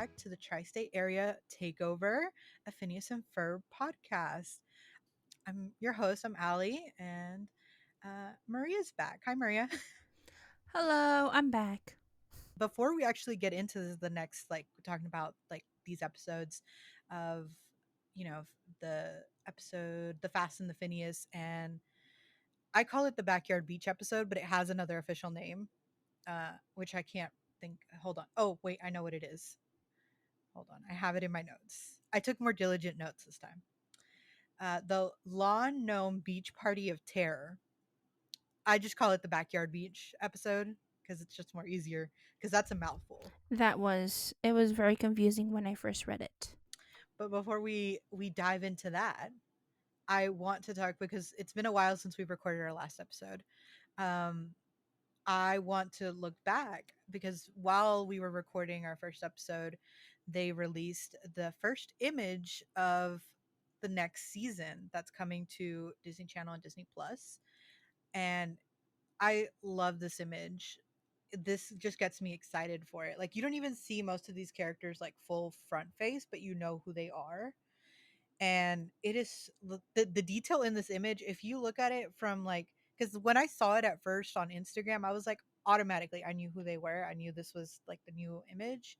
back to the Tri State Area Takeover, a Phineas and Ferb podcast. I'm your host, I'm Allie, and Maria's back. Hi, Maria. Hello, I'm back. Before we actually get into the next, like, talking about like these episodes of, the episode, The Fast and the Phineas, and I call it the Backyard Beach episode, but it has another official name, which I can't think. Hold on. Oh, wait, I know what it is. Hold on. I have it in my notes. I took more diligent notes this time. The Lawn Gnome Beach Party of Terror. I just call it the Backyard Beach episode because it's just more easier because that's a mouthful. It was very confusing when I first read it. But before we dive into that, I want to talk because it's been a while since we've recorded our last episode. Um, I want to look back because while we were recording our first episode, they released the first image of the next season that's coming to Disney Channel and Disney Plus. And I love this image. This just gets me excited for it. Like, you don't even see most of these characters like full front face, but you know who they are. And it is the detail in this image. If you look at it from like, because when I saw it at first on Instagram, I was like, automatically I knew who they were. I knew this was like the new image.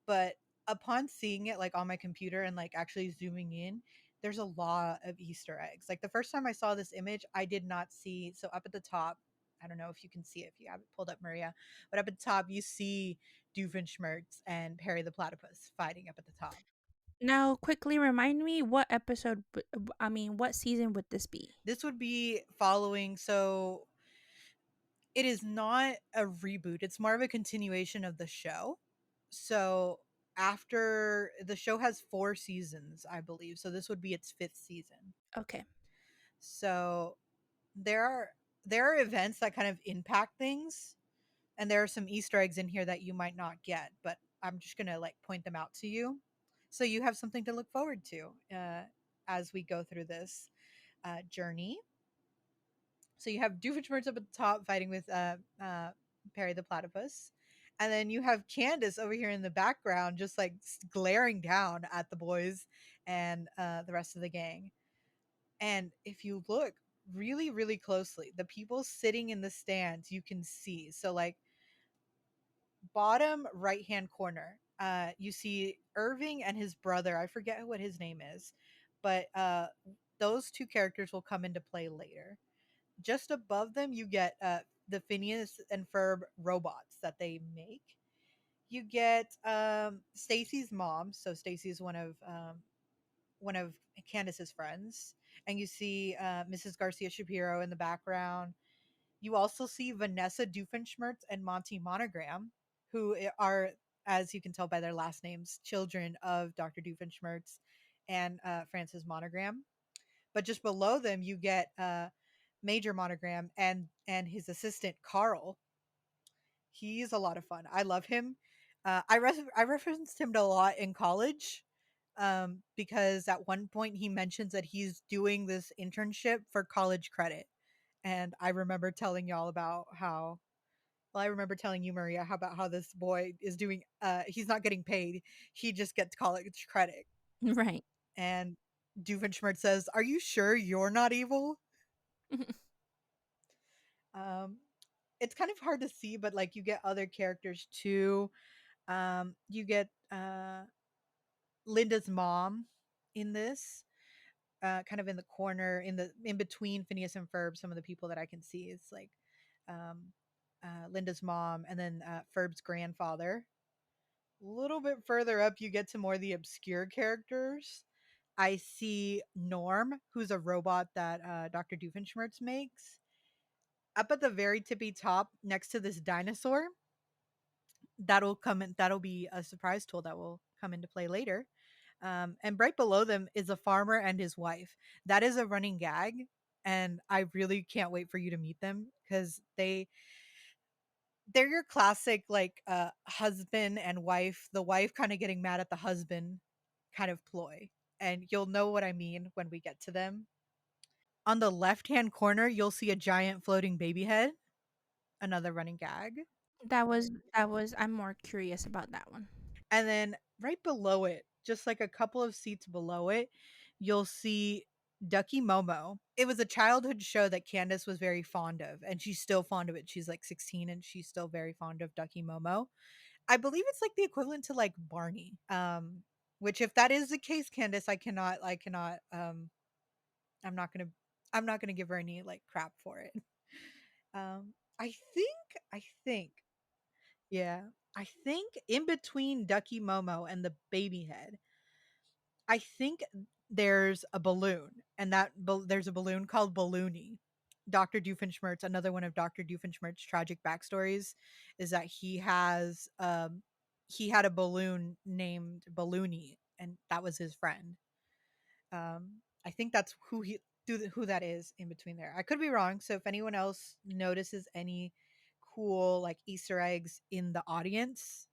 But upon seeing it like on my computer and like actually zooming in, there's a lot of Easter eggs. Like the first time I saw this image, I did not see. So up at the top, I don't know if you can see it if you have it pulled up, Maria, but up at the top you see Doofenshmirtz and Perry the Platypus fighting up at the top. Now, quickly remind me what season would this be? This would be following. So it is not a reboot. It's more of a continuation of the show. So after the show has 4 seasons, I believe. So this would be its 5th season. Okay. So there are there are events that kind of impact things, and there are some Easter eggs in here that you might not get, but I'm just going to like point them out to you. So you have something to look forward to as we go through this journey. So you have Doofenshmirtz up at the top fighting with Perry the Platypus. And then you have Candace over here in the background, just like glaring down at the boys and the rest of the gang. And if you look really, really closely, the people sitting in the stands, you can see. So, like, bottom right hand corner, you see Irving and his brother. I forget what his name is, but those two characters will come into play later. Just above them, you get the Phineas and Ferb robots that they make. You get Stacy's mom. So Stacy is one of Candace's friends, and you see Mrs. Garcia Shapiro in the background. You also see Vanessa Doofenshmirtz and Monty Monogram, who are, as you can tell by their last names, children of Dr. Doofenshmirtz and Francis Monogram. But just below them, you get Major Monogram and his assistant Carl. He's a lot of fun. I love him. I referenced him a lot in college because at one point he mentions that he's doing this internship for college credit. And I remember telling y'all about how, well, I remember telling you, Maria, how about how this boy is doing, he's not getting paid. He just gets college credit. Right. And Doofenshmirtz says, "Are you sure you're not evil?" Um, it's kind of hard to see, but like you get other characters too. You get Linda's mom in this, kind of in the corner, in between Phineas and Ferb. Some of the people that I can see is like um, Linda's mom, and then Ferb's grandfather. A little bit further up, you get to more of the obscure characters. I see Norm, who's a robot that Dr. Doofenshmirtz makes. Up at the very tippy top, next to this dinosaur, that'll come in. That'll be a surprise tool that will come into play later. And right below them is a farmer and his wife. That is a running gag, and I really can't wait for you to meet them because they're your classic like husband and wife. The wife kind of getting mad at the husband kind of ploy, and you'll know what I mean when we get to them. On the left hand corner, you'll see a giant floating baby head, another running gag. that was I'm more curious about that one. And then right below it, just like a couple of seats below it, you'll see Ducky Momo. It was a childhood show that Candace was very fond of, and she's still fond of it. She's like 16 and she's still very fond of Ducky Momo. I believe it's like the equivalent to like Barney. Which if that is the case, Candace, I'm not gonna I'm not gonna give her any like crap for it. I think yeah. I think in between Ducky Momo and the baby head, I think there's a balloon, and there's a balloon called Balloony. Dr. Doofenshmirtz, another one of Dr. Doofenshmirtz's tragic backstories, is that he had a balloon named Balloony, and that was his friend. I think that's who that is in between there. I could be wrong. So if anyone else notices any cool like Easter eggs in the audience,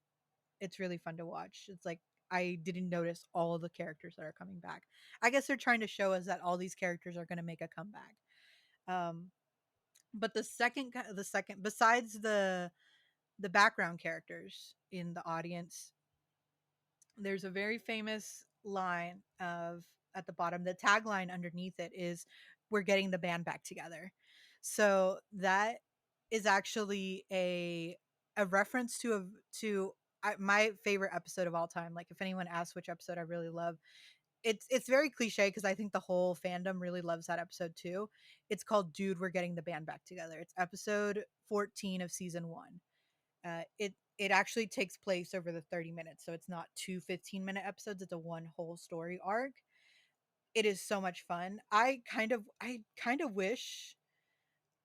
it's really fun to watch. It's like I didn't notice all of the characters that are coming back. I guess they're trying to show us that all these characters are going to make a comeback. Um, but the second besides the background characters in the audience, there's a very famous line of at the bottom. The tagline underneath it is "We're getting the band back together." So that is actually a reference to my favorite episode of all time. Like if anyone asks which episode I really love, it's very cliche because I think the whole fandom really loves that episode too. It's called "Dude, We're Getting the Band Back Together." It's episode 14 of season 1. It actually takes place over the 30 minutes, so it's not two 15-minute episodes. It's a one whole story arc. It is so much fun. I kind of wish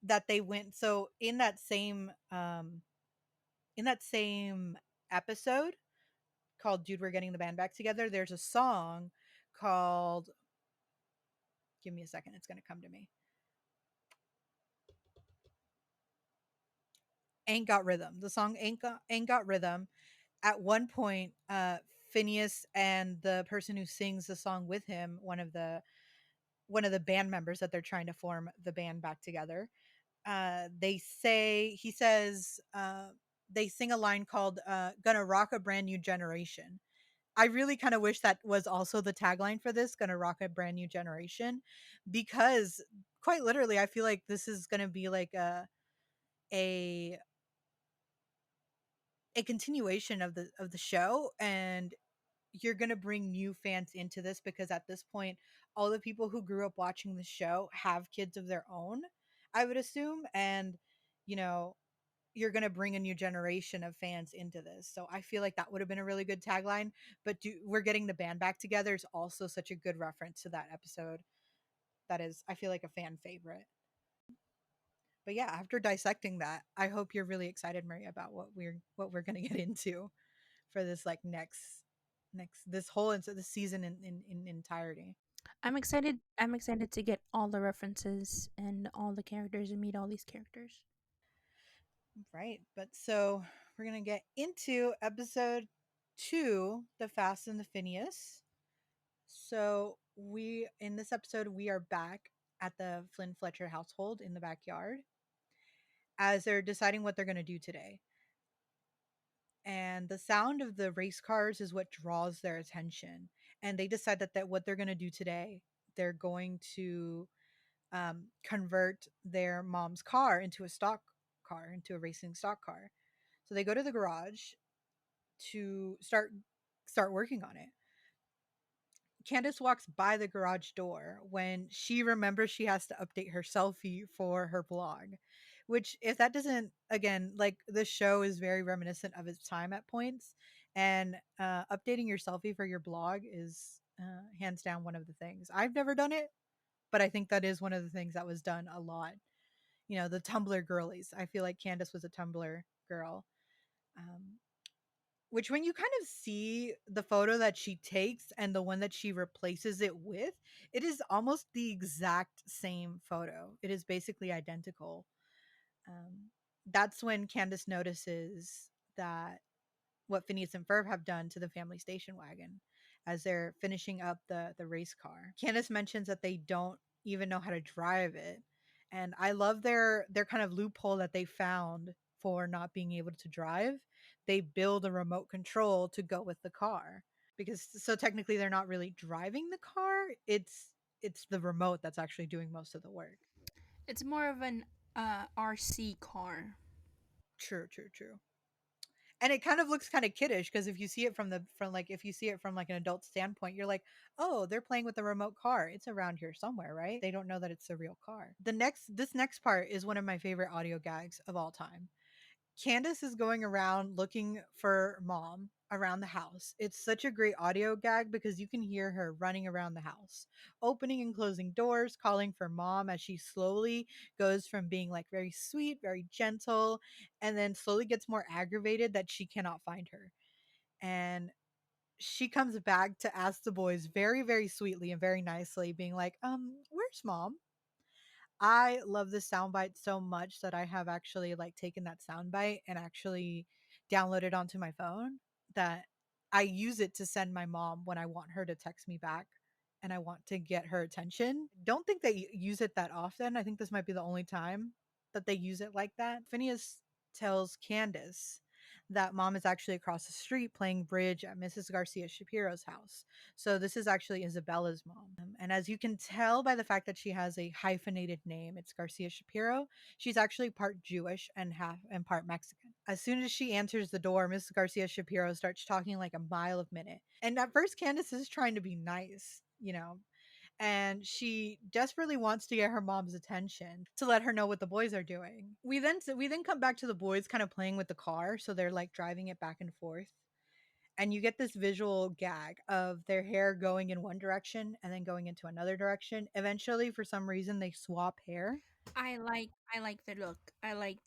that they went so in that same episode called "Dude, We're Getting the Band Back Together." There's a song called, give me a second, it's going to come to me. Ain't Got Rhythm. The song Ain't Got Rhythm. At one point, Phineas and the person who sings the song with him, one of the band members that they're trying to form the band back together, he says, they sing a line called "Gonna Rock a Brand New Generation." I really kind of wish that was also the tagline for this, "Gonna Rock a Brand New Generation," because quite literally, I feel like this is gonna be like a a continuation of the show, and you're going to bring new fans into this because at this point all the people who grew up watching the show have kids of their own, I would assume, and you know you're going to bring a new generation of fans into this. So I feel like that would have been a really good tagline. But we're getting the band back together is also such a good reference to that episode. That is, I feel like, a fan favorite. But yeah, after dissecting that, I hope you're really excited, Maria, about what we're going to get into for this like next this whole this season in entirety. I'm excited to get all the references and all the characters and meet all these characters. Right. But so we're gonna get into episode 2, The Fast and the Phineas. So we in this episode we are back at the Flynn Fletcher household in the backyard as they're deciding what they're gonna do today. And the sound of the race cars is what draws their attention. And they decide that what they're gonna do today, they're going to convert their mom's car into a stock car, into a racing stock car. So they go to the garage to start working on it. Candace walks by the garage door when she remembers she has to update her selfie for her blog. Which, if that doesn't, again, like the show is very reminiscent of its time at points, and updating your selfie for your blog is hands down one of the things. I've never done it, but I think that is one of the things that was done a lot. The Tumblr girlies. I feel like Candace was a Tumblr girl. Um, which, when you kind of see the photo that she takes and the one that she replaces it with, it is almost the exact same photo. It is basically identical. Um, that's when Candace notices that what Phineas and Ferb have done to the family station wagon as they're finishing up the race car. Candace mentions that they don't even know how to drive it. And I love their kind of loophole that they found for not being able to drive. They build a remote control to go with the car. because so technically they're not really driving the car. It's the remote that's actually doing most of the work. It's more of an RC car. True, true, true. And it kind of looks kind of kiddish because if you see it from like if you see it from like an adult standpoint, you're like, oh, they're playing with a remote car. It's around here somewhere, right? They don't know that it's a real car. This next part is one of my favorite audio gags of all time. Candace is going around looking for mom around the house. It's such a great audio gag because you can hear her running around the house, opening and closing doors, calling for mom as she slowly goes from being like very sweet, very gentle, and then slowly gets more aggravated that she cannot find her. And she comes back to ask the boys very, very sweetly and very nicely, being like, where's mom? I love this soundbite so much that I have actually like taken that soundbite and actually downloaded onto my phone that I use it to send my mom when I want her to text me back and I want to get her attention. Don't think they use it that often. I think this might be the only time that they use it like that. Phineas tells Candace that mom is actually across the street playing bridge at Mrs. Garcia Shapiro's house. So this is actually Isabella's mom. And as you can tell by the fact that she has a hyphenated name, it's Garcia Shapiro. She's actually part Jewish and half and part Mexican. As soon as she answers the door, Mrs. Garcia Shapiro starts talking like a mile a minute. And at first Candace is trying to be nice, and she desperately wants to get her mom's attention to let her know what the boys are doing. We then come back to the boys kind of playing with the car, so they're like driving it back and forth. And you get this visual gag of their hair going in one direction and then going into another direction. Eventually, for some reason, they swap hair. I like the look. I like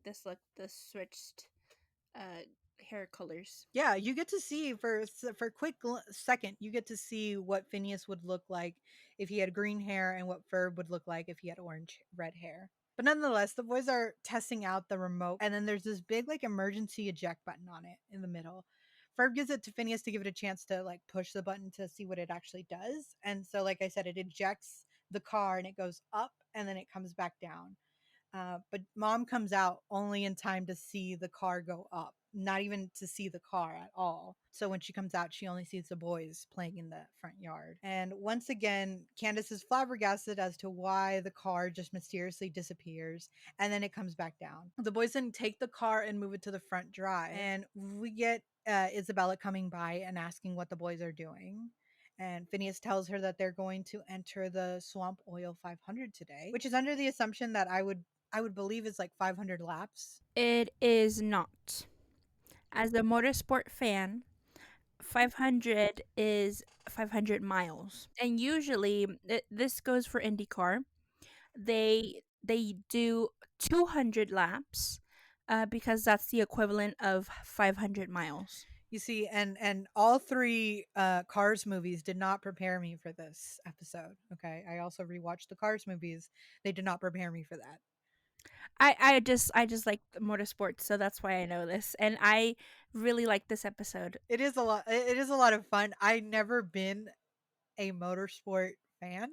this look, the switched uh hair colors. Yeah, you get to see for a quick second, you get to see what Phineas would look like if he had green hair and what Ferb would look like if he had orange red hair. But nonetheless, the boys are testing out the remote, and then there's this big like emergency eject button on it in the middle. Ferb gives it to Phineas to give it a chance to like push the button to see what it actually does. And so, like I said, it ejects the car and it goes up and then it comes back down. But mom comes out only in time to see the car go up, not even to see the car at all. So when she comes out, she only sees the boys playing in the front yard. And once again, Candace is flabbergasted as to why the car just mysteriously disappears and then it comes back down. The boys then take the car and move it to the front drive. And we get Isabella coming by and asking what the boys are doing. And Phineas tells her that they're going to enter the Swamp Oil 500 today, which is under the assumption that I would believe it's like 500 laps. It is not. As a motorsport fan, 500 is 500 miles. And usually this goes for IndyCar. They do 200 laps because that's the equivalent of 500 miles. You see, and all three Cars movies did not prepare me for this episode. Okay, I also rewatched the Cars movies. They did not prepare me for that. I just like motorsports, so that's why I know this, and I really like this episode. It is a lot. It is a lot of fun. I never been a motorsport fan.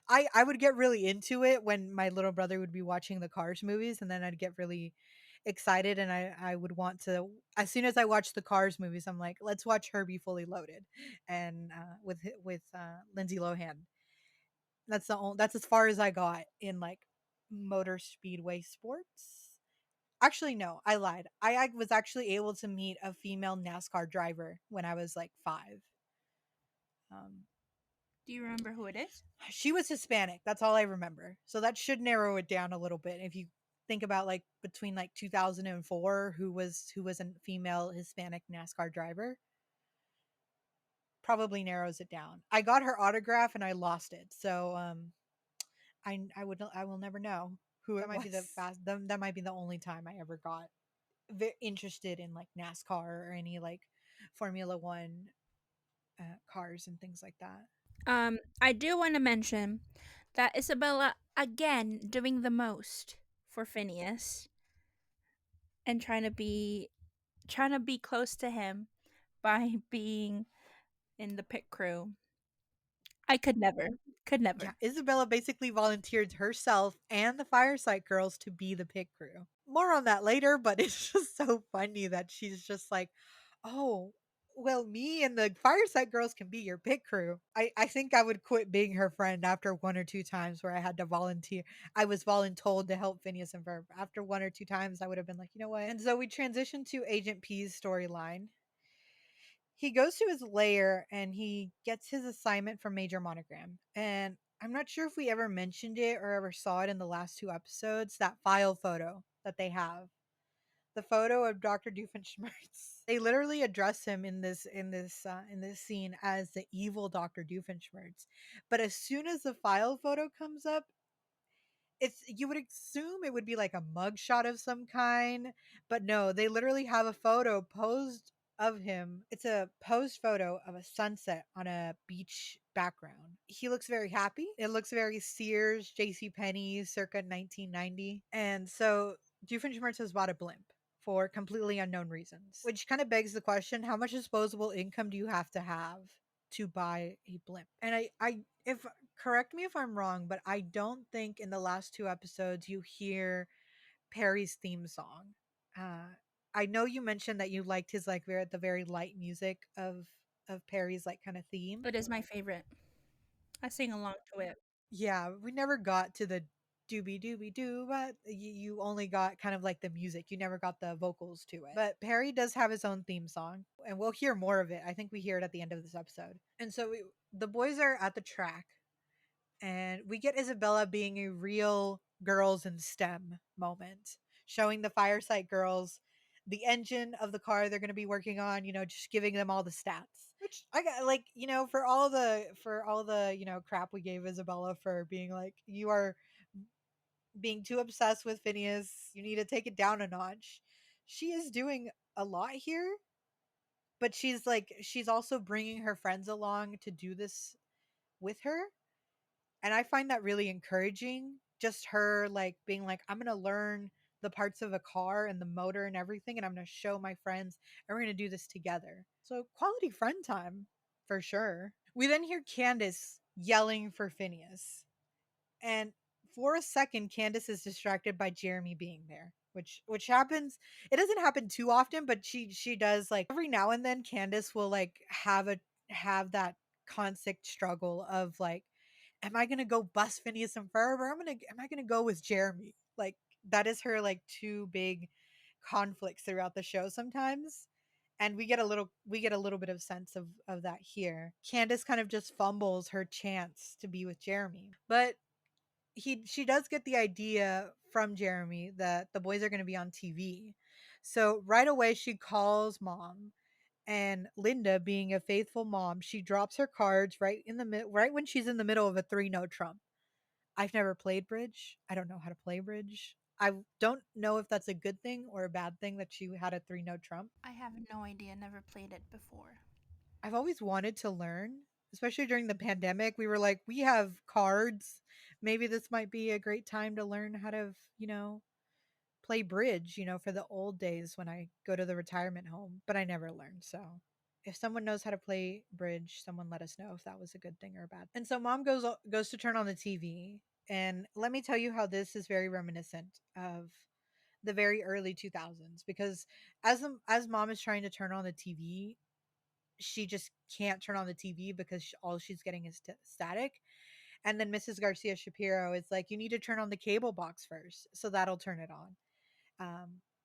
I would get really into it when my little brother would be watching the Cars movies, and then I'd get really excited, and I would want to. As soon as I watched the Cars movies, I'm like, let's watch Herbie Fully Loaded, and with Lindsay Lohan. That's as far as I got in like motor speedway sports. Actually, no, I lied. I was actually able to meet a female NASCAR driver when I was like 5. Um, Do you remember who it is? she was Hispanic. That's all I remember. So that should narrow it down a little bit. If you think about like between like 2004, who was a female Hispanic NASCAR driver, probably narrows it down. I got her autograph and I lost it. So I will never know who it might be that might be the only time I ever got interested in like NASCAR or any like Formula One cars and things like that. I do want to mention that Isabella again doing the most for Phineas and trying to be close to him by being in the pit crew. I could never. Could Yeah, never. Isabella basically volunteered herself and the Fireside Girls to be the pit crew. More on that later, but it's just so funny that she's just like, oh, Well, me and the Fireside Girls can be your pit crew. I think I would quit being her friend after one or two times where I had to volunteer. I was voluntold to help Phineas and Ferb. After one or two times, I would have been like, you know what? And so we transition to Agent P's storyline. He goes to his lair and he gets his assignment from Major Monogram. And I'm not sure if we ever mentioned it or ever saw it in the last two episodes, that file photo that they have. The photo of Dr. Doofenshmirtz. They literally address him in this scene as the evil Dr. Doofenshmirtz. But as soon as the file photo comes up, it's you would assume it would be like a mugshot of some kind, but no, they literally have a photo posed of him. It's a posed photo of a sunset on a beach background. He looks very happy. It looks very Sears, J.C. Penney, circa 1990. And so Doofenshmirtz has bought a blimp for completely unknown reasons, which kind of begs the question: how much disposable income do you have to buy a blimp? And if correct me if I'm wrong, but I don't think in the last two episodes you hear Perry's theme song. Uh, I know you mentioned that you liked his like the very light music of Perry's like kind of theme. It is my favorite. I sing along to it. Yeah, we never got to the doobie doobie doo, but you only got kind of like the music. You never got the vocals to it. But Perry does have his own theme song, and we'll hear more of it. I think we hear it at the end of this episode. And so the boys are at the track and we get Isabella being a real girls in STEM moment, showing the Fireside Girls the engine of the car they're going to be working on, just giving them all the stats. Which I got like, for all the, crap we gave Isabella for being like you are being too obsessed with Phineas, you need to take it down a notch. She is doing a lot here, but she's also bringing her friends along to do this with her, and I find that really encouraging. Just her like being like, I'm gonna learn the parts of a car and the motor and everything, and I'm gonna show my friends, and we're gonna do this together. So quality friend time for sure. We then hear Candace yelling for Phineas, and for a second, Candace is distracted by Jeremy being there, which happens. It doesn't happen too often, but she does like every now and then. Candace will like have that constant struggle of like, am I gonna go bust Phineas and Ferb, or am I gonna go with Jeremy? Like that is her like two big conflicts throughout the show sometimes. And we get a little bit of sense of that here. Candace kind of just fumbles her chance to be with Jeremy. But she does get the idea from Jeremy that the boys are gonna be on TV. So right away she calls mom, and Linda, being a faithful mom, she drops her cards right when she's in the middle of a three-note trump. I've never played bridge. I don't know how to play bridge. I don't know if that's a good thing or a bad thing that she had a three-note trump. I have no idea. Never played it before. I've always wanted to learn, especially during the pandemic. We were like, we have cards. Maybe this might be a great time to learn how to, play bridge, for the old days when I go to the retirement home, but I never learned. So if someone knows how to play bridge, someone let us know if that was a good thing or a bad. And so mom goes to turn on the TV, and let me tell you how this is very reminiscent of the very early 2000s, because as mom is trying to turn on the TV, she just can't turn on the TV because all she's getting is static. And then Mrs. Garcia Shapiro is like, you need to turn on the cable box first, so that'll turn it on.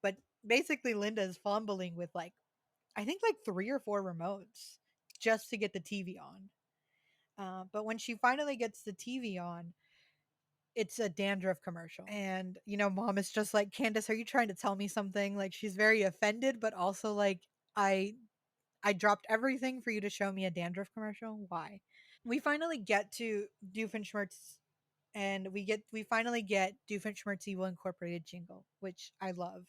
But basically, Linda is fumbling with like, I think like three or four remotes just to get the TV on. But when she finally gets the TV on, it's a dandruff commercial. And, mom is just like, Candace, are you trying to tell me something? Like, she's very offended, but also like, I I dropped everything for you to show me a dandruff commercial. Why? We finally get to Doofenshmirtz, and we finally get Doofenshmirtz Evil Incorporated jingle, which I love.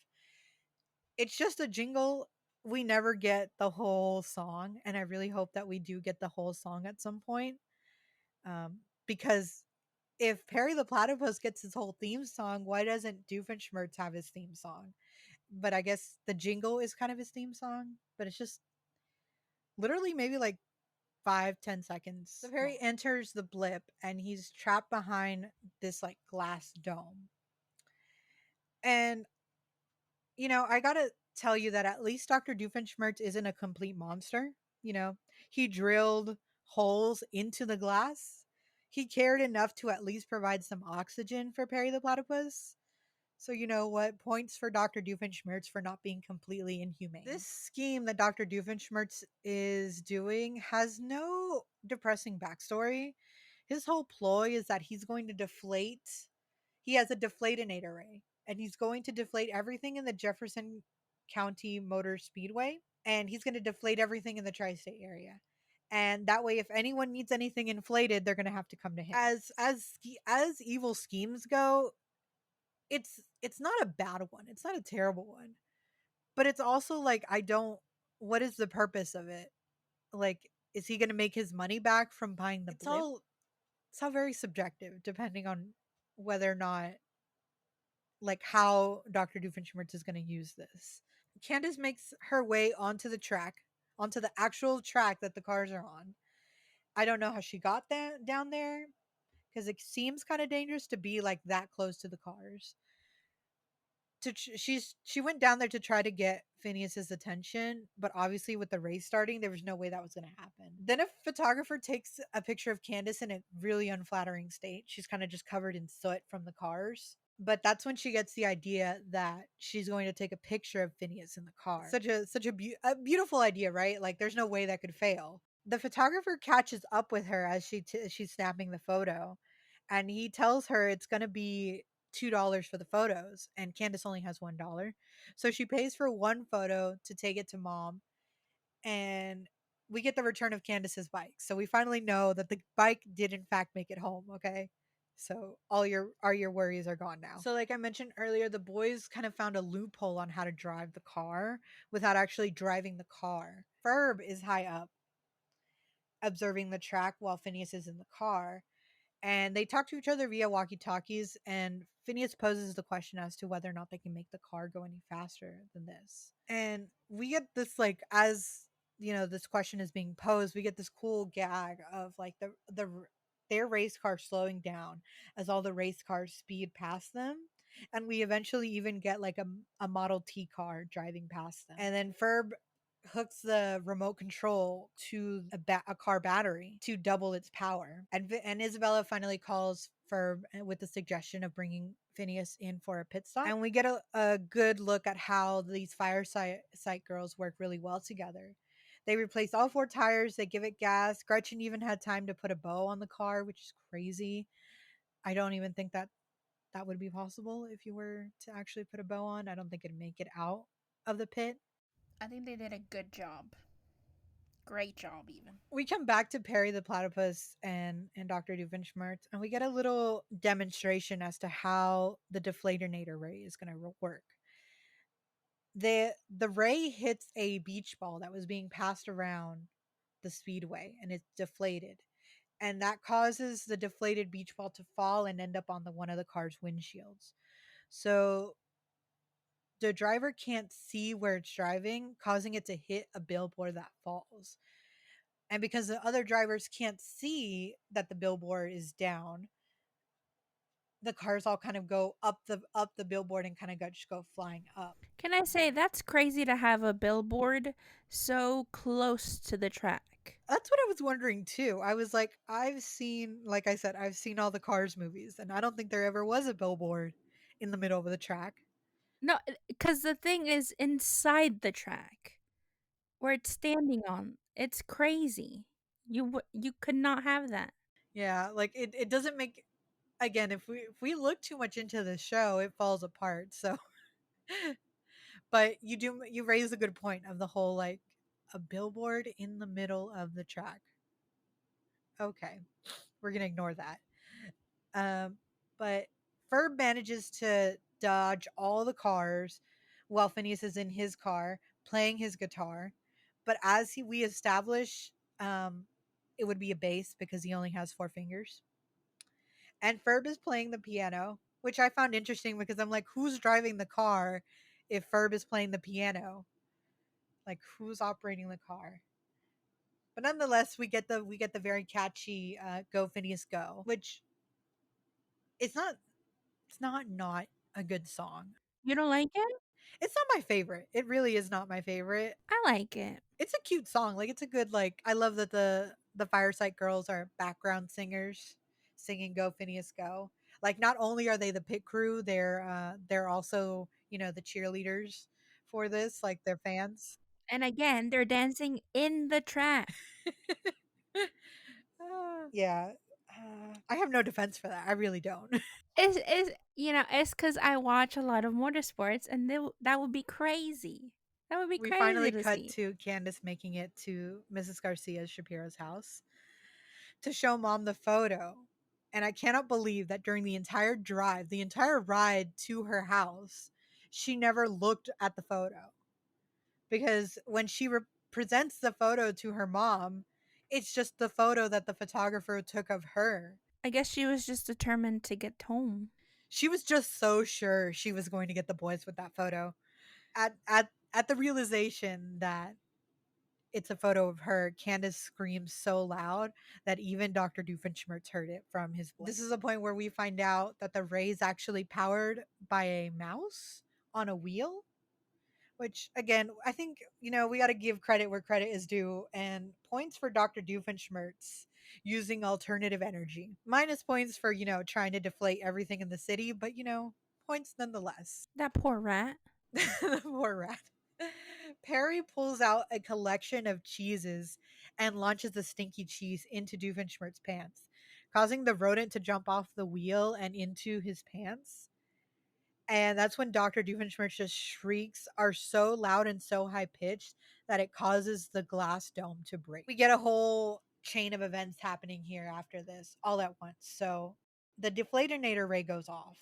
It's just a jingle. We never get the whole song, and I really hope that we do get the whole song at some point. Because if Perry the Platypus gets his whole theme song, why doesn't Doofenshmirtz have his theme song? But I guess the jingle is kind of his theme song, but it's just literally maybe like 5-10 seconds. So Perry enters the blip and he's trapped behind this like glass dome. And I gotta tell you that at least Dr. Doofenshmirtz isn't a complete monster. You know, he drilled holes into the glass. He cared enough to at least provide some oxygen for Perry the platypus. So you know what? Points for Dr. Doofenshmirtz for not being completely inhumane. This scheme that Dr. Doofenshmirtz is doing has no depressing backstory. His whole ploy is that he's going to deflate. He has a deflatinator array, and he's going to deflate everything in the Jefferson County Motor Speedway, and he's going to deflate everything in the tri-state area. And that way, if anyone needs anything inflated, they're going to have to come to him. As evil schemes go, it's not a bad one. It's not a terrible one. But it's also like I don't what is the purpose of it? Like is he going to make his money back from buying the blip? It's all very subjective depending on whether or not like how Dr. Doofenshmirtz is going to use this. Candace makes her way onto the track, onto the actual track that the cars are on. I don't know how she got that down there because it seems kind of dangerous to be like that close to the cars. She went down there to try to get Phineas's attention, but obviously with the race starting, there was no way that was going to happen. Then a photographer takes a picture of Candace in a really unflattering state. She's kind of just covered in soot from the cars. But that's when she gets the idea that she's going to take a picture of Phineas in the car. A beautiful idea, right? Like there's no way that could fail. The photographer catches up with her as she's snapping the photo, and he tells her it's going to be $2 for the photos, and Candace only has $1. So she pays for one photo to take it to mom, and we get the return of Candace's bike. So we finally know that the bike did in fact make it home, okay? So all your worries are gone now. So like I mentioned earlier, the boys kind of found a loophole on how to drive the car without actually driving the car. Ferb is high up observing the track while Phineas is in the car, and they talk to each other via walkie-talkies, and Phineas poses the question as to whether or not they can make the car go any faster than this. And we get this like as this question is being posed, we get this cool gag of like their race car slowing down as all the race cars speed past them, and we eventually even get like a Model T car driving past them. And then Ferb hooks the remote control to a car battery to double its power. And Isabella finally calls for with the suggestion of bringing Phineas in for a pit stop. And we get a good look at how these fireside girls work really well together. They replace all four tires, they give it gas. Gretchen even had time to put a bow on the car, which is crazy. I don't even think that would be possible if you were to actually put a bow on. I don't think it'd make it out of the pit. I think they did a good job. Great job, even. We come back to Perry the platypus and Dr. Doofenshmirtz, and we get a little demonstration as to how the deflatornator ray is going to work. The ray hits a beach ball that was being passed around the speedway, and it's deflated, and that causes the deflated beach ball to fall and end up on the one of the car's windshields. So the driver can't see where it's driving, causing it to hit a billboard that falls. And because the other drivers can't see that the billboard is down, the cars all kind of go up the billboard and kind of just go flying up. Can I say that's crazy to have a billboard so close to the track? That's what I was wondering too. I was like, like I said, I've seen all the Cars movies, and I don't think there ever was a billboard in the middle of the track. No, because the thing is inside the track where it's standing on. It's crazy. You could not have that. Yeah, like it doesn't make again, if we look too much into the show, it falls apart. So but you raise a good point of the whole like a billboard in the middle of the track. Okay, we're gonna ignore that. But Ferb manages to dodge all the cars while Phineas is in his car playing his guitar. But we establish, it would be a bass because he only has four fingers. And Ferb is playing the piano, which I found interesting because I'm like, who's driving the car if Ferb is playing the piano? Like, who's operating the car? But nonetheless, we get the very catchy "Go Phineas Go," which it's not not a good song. You don't like it? It's not my favorite. It really is not my favorite. I like it. It's a cute song. Like it's a good like I love that the Fireside Girls are background singers singing Go Phineas Go. Like not only are they the pit crew, they're also, you know, the cheerleaders for this, like they're fans. And again, they're dancing in the track. Yeah. I have no defense for that. I really don't. It's because I watch a lot of motorsports, and that would be crazy. That would be We crazy finally to cut see. to Candace making it to Mrs. Garcia Shapiro's house to show mom the photo. And I cannot believe that during the entire drive, the entire ride to her house, she never looked at the photo. Because when she presents the photo to her mom, it's just the photo that the photographer took of her. I guess she was just determined to get home. She was just so sure she was going to get the boys with that photo. At the realization that it's a photo of her, Candace screams so loud that even Dr. Doofenshmirtz heard it from his voice. This is a point where we find out that the ray is actually powered by a mouse on a wheel, which again, I think, you know, we got to give credit where credit is due, and points for Dr. Doofenshmirtz using alternative energy. Minus points for, you know, trying to deflate everything in the city, but, you know, points nonetheless. That poor rat. The poor rat. Perry pulls out a collection of cheeses and launches the stinky cheese into Doofenshmirtz's pants, causing the rodent to jump off the wheel and into his pants. And that's when Dr. Doofenshmirtz's shrieks are so loud and so high pitched that it causes the glass dome to break. We get a whole chain of events happening here after this all at once. So the deflator ray goes off,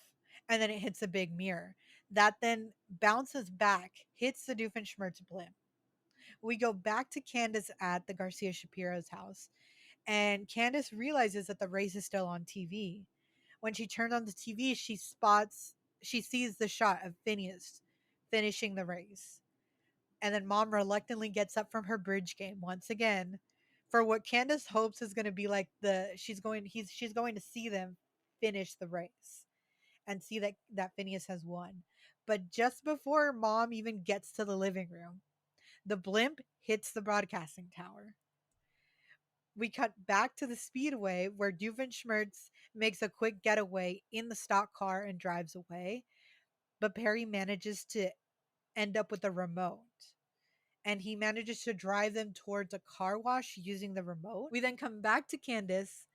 and then it hits a big mirror that then bounces back, hits the Doofenshmirtz blimp. We go back to Candace at the Garcia Shapiro's house, and Candace realizes that the race is still on TV. When she turns on the TV, she sees the shot of Phineas finishing the race. And then mom reluctantly gets up from her bridge game once again for what Candace hopes is going to be like she's going to see them finish the race and see that Phineas has won. But just before mom even gets to the living room, the blimp hits the broadcasting tower. We cut back to the speedway where Doofenshmirtz makes a quick getaway in the stock car and drives away, but Perry manages to end up with a remote. And he manages to drive them towards a car wash using the remote. We then come back to Candace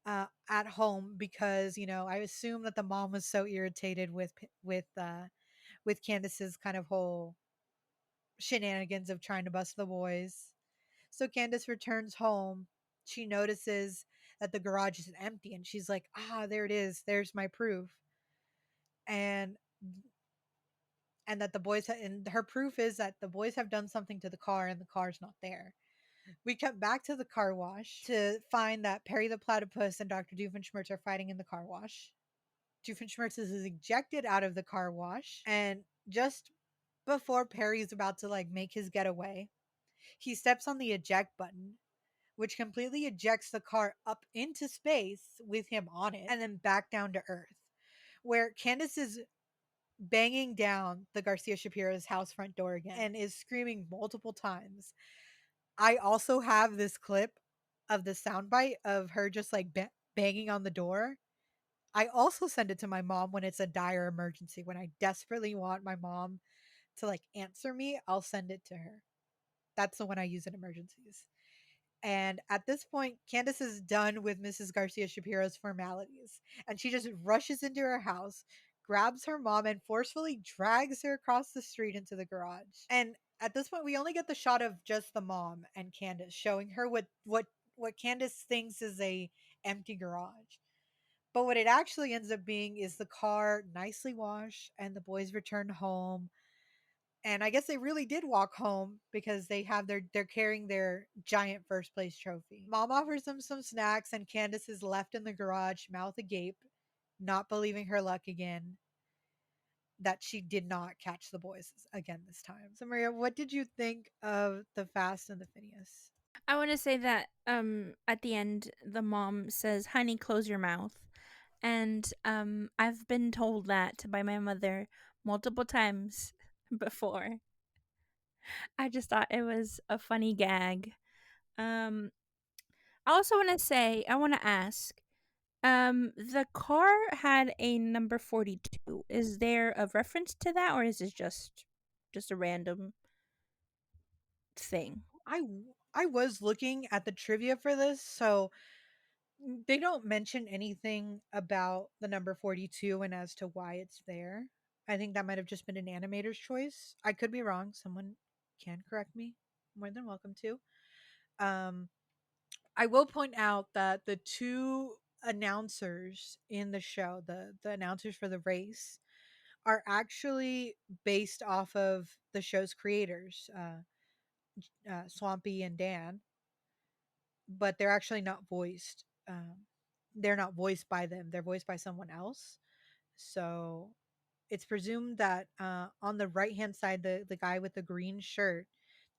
at home because, you know, I assume that the mom was so irritated with Candace's kind of whole shenanigans of trying to bust the boys. So Candace returns home. She notices that the garage is empty and she's like, "Ah, there it is. There's my proof." And that and her proof is that the boys have done something to the car and the car's not there. We cut back to the car wash to find that Perry the Platypus and Dr. Doofenshmirtz are fighting in the car wash. Doofenshmirtz is ejected out of the car wash, and just before Perry's about to like make his getaway, he steps on the eject button, which completely ejects the car up into space with him on it and then back down to Earth, where Candace is banging down the Garcia Shapiro's house front door again and is screaming multiple times. I also have this clip of the soundbite of her just like banging on the door. I also send it to my mom when it's a dire emergency. When I desperately want my mom to like answer me, I'll send it to her. That's the one I use in emergencies. And at this point, Candace is done with Mrs. Garcia Shapiro's formalities, and she just rushes into her house, grabs her mom, and forcefully drags her across the street into the garage. And at this point, we only get the shot of just the mom and Candace, showing her what Candace thinks is a empty garage. But what it actually ends up being is the car nicely washed, and the boys return home, and I guess they really did walk home because they're carrying their giant first place trophy. Mom offers them some snacks and Candace is left in the garage, mouth agape, not believing her luck again that she did not catch the boys again this time. So Maria, what did you think of the Fast and the Phineas? I want to say that at the end the mom says, "Honey, close your mouth." And I've been told that by my mother multiple times before. I just thought it was a funny gag. Um, I also want to say, I want to ask, the car had a number 42. Is there a reference to that, or is it just a random thing? I was looking at the trivia for this, so they don't mention anything about the number 42 and as to why it's there. I think that might have just been an animator's choice. I could be wrong. Someone can correct me. More than welcome to. Um, I will point out that the two announcers in the show, the announcers for the race, are actually based off of the show's creators, Swampy and Dan, but they're actually not voiced. They're not voiced by them. They're voiced by someone else. So it's presumed that on the right hand side, the guy with the green shirt,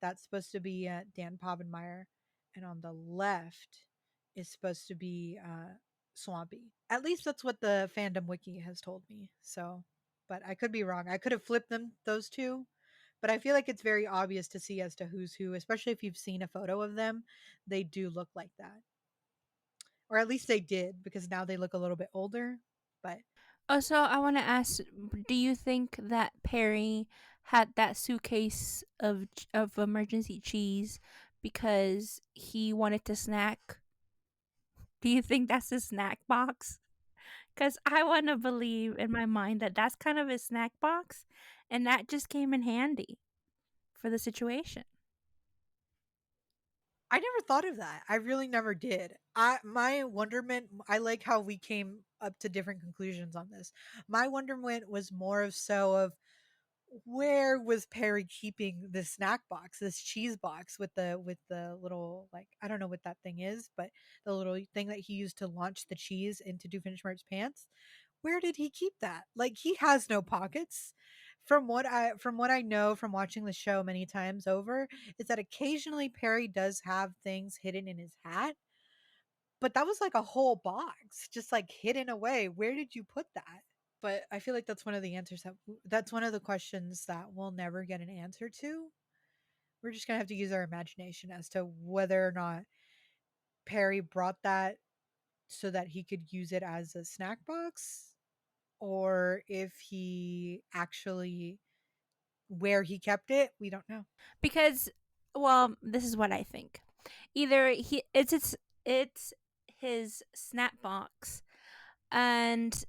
that's supposed to be Dan Povenmire, and on the left is supposed to be Swampy. At least that's what the fandom wiki has told me. So, but I could be wrong. I could have flipped them those two, but I feel like it's very obvious to see as to who's who, especially if you've seen a photo of them. They do look like that, or at least they did, because now they look a little bit older. But Also, I want to ask, do you think that Perry had that suitcase of emergency cheese because he wanted to snack? Do you think that's a snack box? Because I want to believe in my mind that that's kind of a snack box, and that just came in handy for the situation. I never thought of that. I really never did. My wonderment, I like how we came up to different conclusions on this. My wonderment was more of so of where was Perry keeping the snack box, this cheese box with the little, like, I don't know what that thing is, but the little thing that he used to launch the cheese into Doofenshmirtz pants. Where did he keep that? Like, he has no pockets. From what I know from watching the show many times over, is that occasionally Perry does have things hidden in his hat, but that was like a whole box just like hidden away. Where did you put that? But I feel like that's one of the questions that we'll never get an answer to. We're just gonna have to use our imagination as to whether or not Perry brought that so that he could use it as a snack box, or if he actually, where he kept it, we don't know. Because, well, this is what I think. Either it's his snap box, and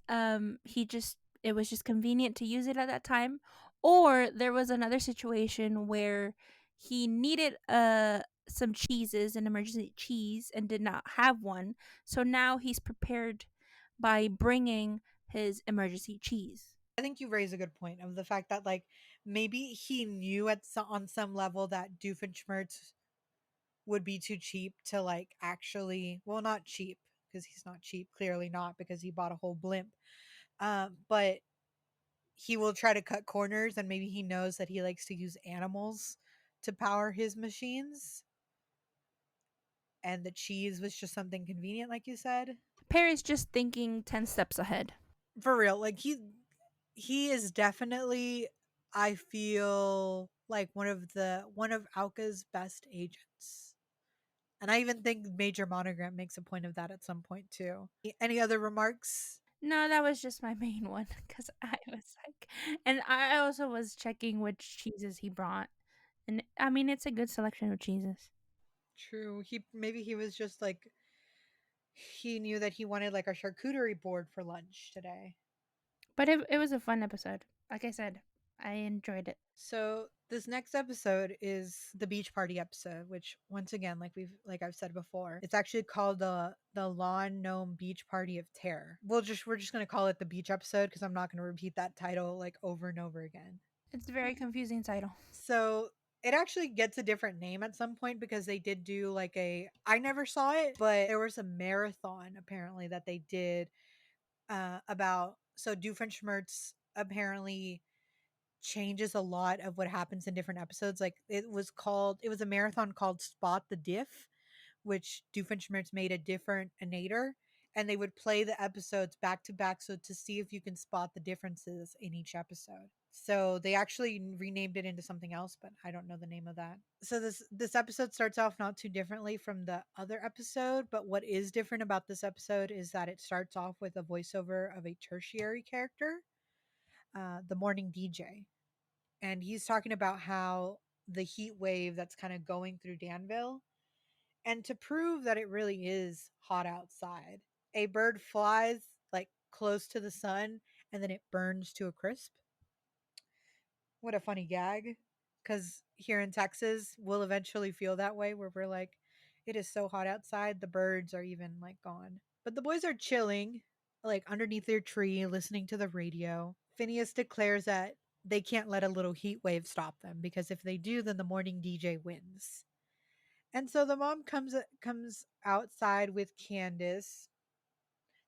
he just it was just convenient to use it at that time, or there was another situation where he needed some cheeses, an emergency cheese, and did not have one, so now he's prepared by bringing his emergency cheese. I think you raise a good point of the fact that, like, maybe he knew on some level that Doofenshmirtz would be too cheap to, like, actually, well, not cheap, because he's not cheap, clearly not, because he bought a whole blimp. But he will try to cut corners, and maybe he knows that he likes to use animals to power his machines, and the cheese was just something convenient, like you said. Perry's just thinking 10 steps ahead. For real, like, he is definitely, I feel like, one of Alka's best agents. And I even think Major Monogram makes a point of that at some point too. Any other remarks? No, that was just my main one because I was like, and I also was checking which cheeses he brought. And I mean, it's a good selection of cheeses. True. He was just like, he knew that he wanted like a charcuterie board for lunch today. But it was a fun episode. Like I said, I enjoyed it. So this next episode is the beach party episode, which, once again, like I've said before, it's actually called the Lawn Gnome Beach Party of Terror. We're just gonna call it the beach episode because I'm not gonna repeat that title like over and over again. It's a very confusing title. So it actually gets a different name at some point because they did do like I never saw it, but there was a marathon apparently that they did about, so Doofenshmirtz apparently changes a lot of what happens in different episodes. Like, it was a marathon called Spot the Diff, which Doofenshmirtz made a different nator, and they would play the episodes back to back, so to see if you can spot the differences in each episode. So they actually renamed it into something else, but I don't know the name of that. So this episode starts off not too differently from the other episode, but what is different about this episode is that it starts off with a voiceover of a tertiary character, the morning DJ, and he's talking about how the heat wave that's kind of going through Danville, and to prove that it really is hot outside, a bird flies like close to the sun and then it burns to a crisp. What a funny gag. Because here in Texas, we'll eventually feel that way where we're like, it is so hot outside, the birds are even like gone. But the boys are chilling, like underneath their tree, listening to the radio. Phineas declares that they can't let a little heat wave stop them because if they do, then the morning DJ wins. And so the mom comes outside with Candace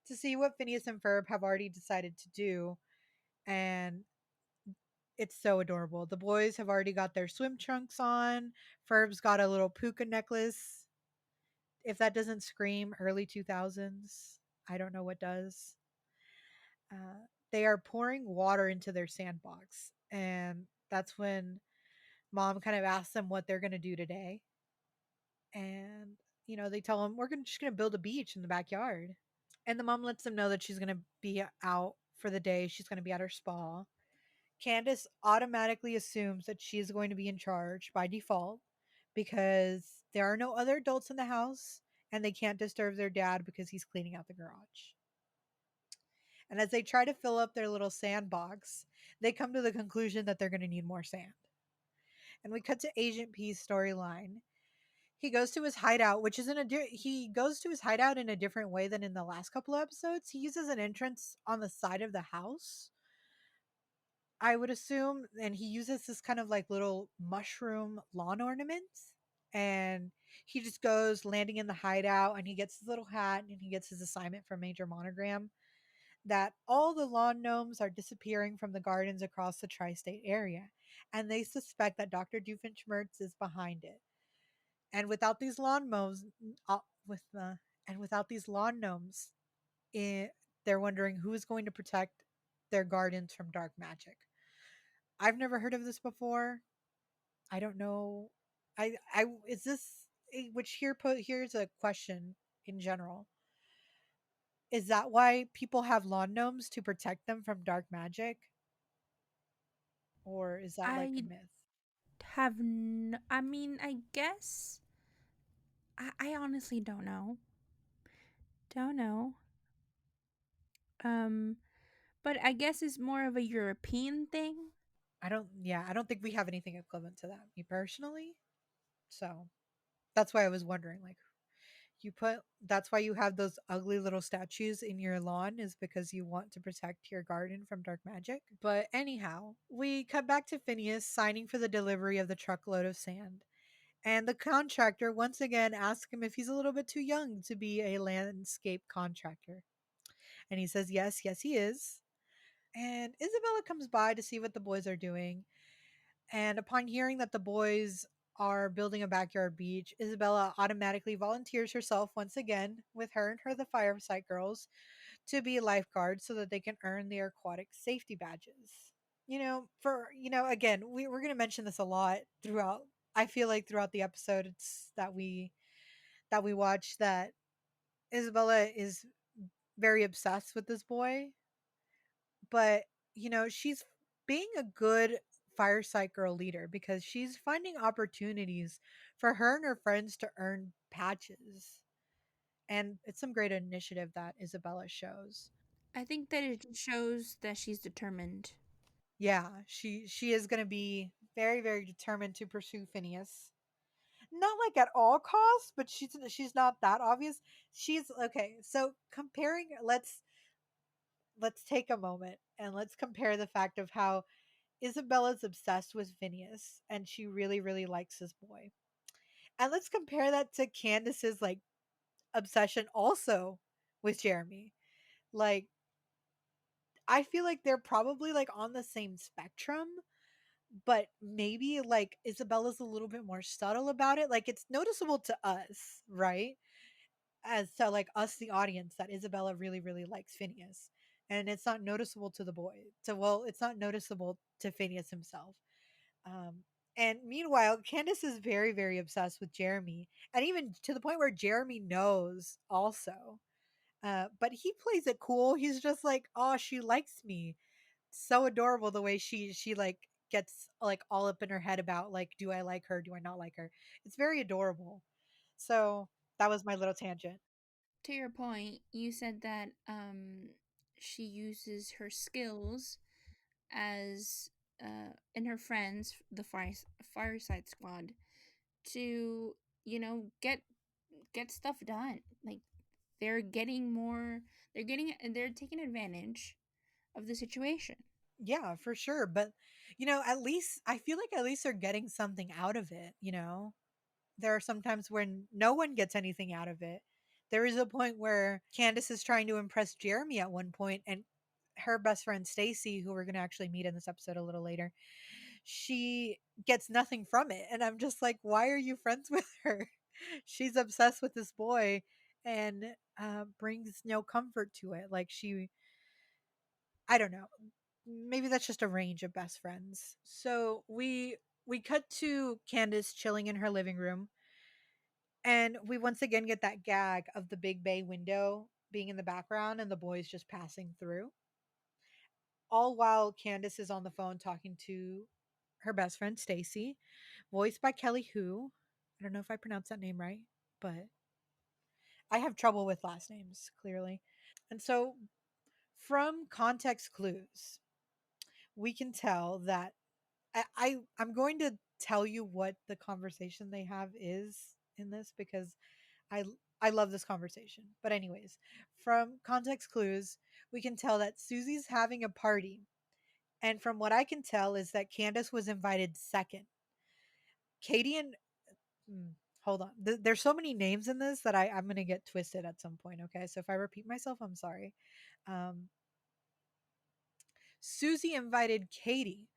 to see what Phineas and Ferb have already decided to do, and it's so adorable. The boys have already got their swim trunks on. Ferb's got a little puka necklace. If that doesn't scream early 2000s, I don't know what does. They are pouring water into their sandbox. And that's when mom kind of asks them what they're going to do today. And, they tell them, just going to build a beach in the backyard. And the mom lets them know that she's going to be out for the day. She's going to be at her spa. Candace automatically assumes that she is going to be in charge by default because there are no other adults in the house and they can't disturb their dad because he's cleaning out the garage. And as they try to fill up their little sandbox, they come to the conclusion that they're going to need more sand. And we cut to Agent P's storyline. He goes to his hideout, which is he goes to his hideout in a different way than in the last couple of episodes. He uses an entrance on the side of the house, I would assume, and he uses this kind of like little mushroom lawn ornaments. And he just goes landing in the hideout and he gets his little hat and he gets his assignment from Major Monogram that all the lawn gnomes are disappearing from the gardens across the tri state area. And they suspect that Dr. Doofenshmirtz is behind it. And without these lawn gnomes, with the and without these lawn gnomes, they're wondering who is going to protect their gardens from dark magic. I've never heard of this before. I don't know. I is this which here's a question in general. Is that why people have lawn gnomes to protect them from dark magic, or is that like a I myth? I mean, I guess. I honestly don't know. Don't know. Um, but I guess it's more of a European thing. I don't think we have anything equivalent to that, me personally. So that's why I was wondering, like, that's why you have those ugly little statues in your lawn is because you want to protect your garden from dark magic. But anyhow, we cut back to Phineas signing for the delivery of the truckload of sand. And the contractor once again asks him if he's a little bit too young to be a landscape contractor. And he says, yes, yes, he is. And Isabella comes by to see what the boys are doing. And upon hearing that the boys are building a backyard beach, Isabella automatically volunteers herself once again with her and her, the Fireside Girls, to be lifeguards so that they can earn their aquatic safety badges. Again, we're going to mention this a lot throughout. I feel like throughout the episodes that we watch that Isabella is very obsessed with this boy, but she's being a good fireside girl leader because she's finding opportunities for her and her friends to earn patches, and it's some great initiative that Isabella shows. I think that it shows that she's determined. Yeah, she is going to be very very determined to pursue Phineas, not like at all costs, but she's not that obvious. She's okay, so comparing, let's take a moment and let's compare the fact of how Isabella's obsessed with Phineas and she really, really likes this boy. And let's compare that to Candace's like obsession also with Jeremy. Like, I feel like they're probably like on the same spectrum, but maybe like Isabella's a little bit more subtle about it. Like, it's noticeable to us, right? As to like us, the audience, that Isabella really, really likes Phineas. and it's not noticeable to the boy. So, well, it's not noticeable to Phineas himself. Um, and meanwhile, Candace is very, very obsessed with Jeremy, and even to the point where Jeremy knows also. But he plays it cool. He's just like, "Oh, she likes me." So adorable the way she like gets like all up in her head about like, do I like her? Do I not like her? It's very adorable. So that was my little tangent. To your point, you said that she uses her skills as and her friends, the Fireside Squad, to get stuff done. Like they're getting more, they're taking advantage of the situation. Yeah, for sure. But at least I feel like at least they're getting something out of it. There are some times when no one gets anything out of it. There is a point where Candace is trying to impress Jeremy at one point, and her best friend Stacy, who we're going to actually meet in this episode a little later, she gets nothing from it. And I'm just like, why are you friends with her? She's obsessed with this boy and brings no comfort to it. Like, I don't know. Maybe that's just a range of best friends. So we cut to Candace chilling in her living room, and we once again get that gag of the big bay window being in the background and the boys just passing through. All while Candace is on the phone talking to her best friend Stacy, voiced by Kelly Who. I don't know if I pronounced that name right, but I have trouble with last names, clearly. And so from context clues, we can tell that I'm going to tell you what the conversation they have is in this because I I love this conversation. But anyways, from context clues, we can tell that Susie's having a party. And from what I can tell is that Candace was invited second. Katie and hold on. There's so many names in this that I'm going to get twisted at some point, okay? So if I repeat myself, I'm sorry. Um Susie invited Katie,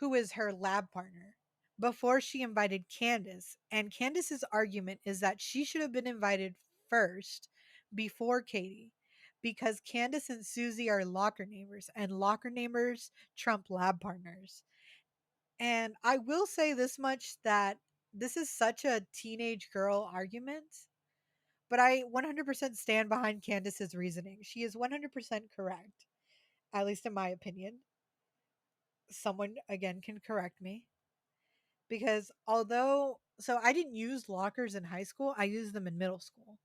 who is her lab partner, before she invited Candace. And Candace's argument is that she should have been invited first before Katie because Candace and Susie are locker neighbors and locker neighbors trump lab partners. And I will say this much that this is such a teenage girl argument, but I 100% stand behind Candace's reasoning. She is 100% correct, at least in my opinion. Someone again can correct me. Because I didn't use lockers in high school, I used them in middle school.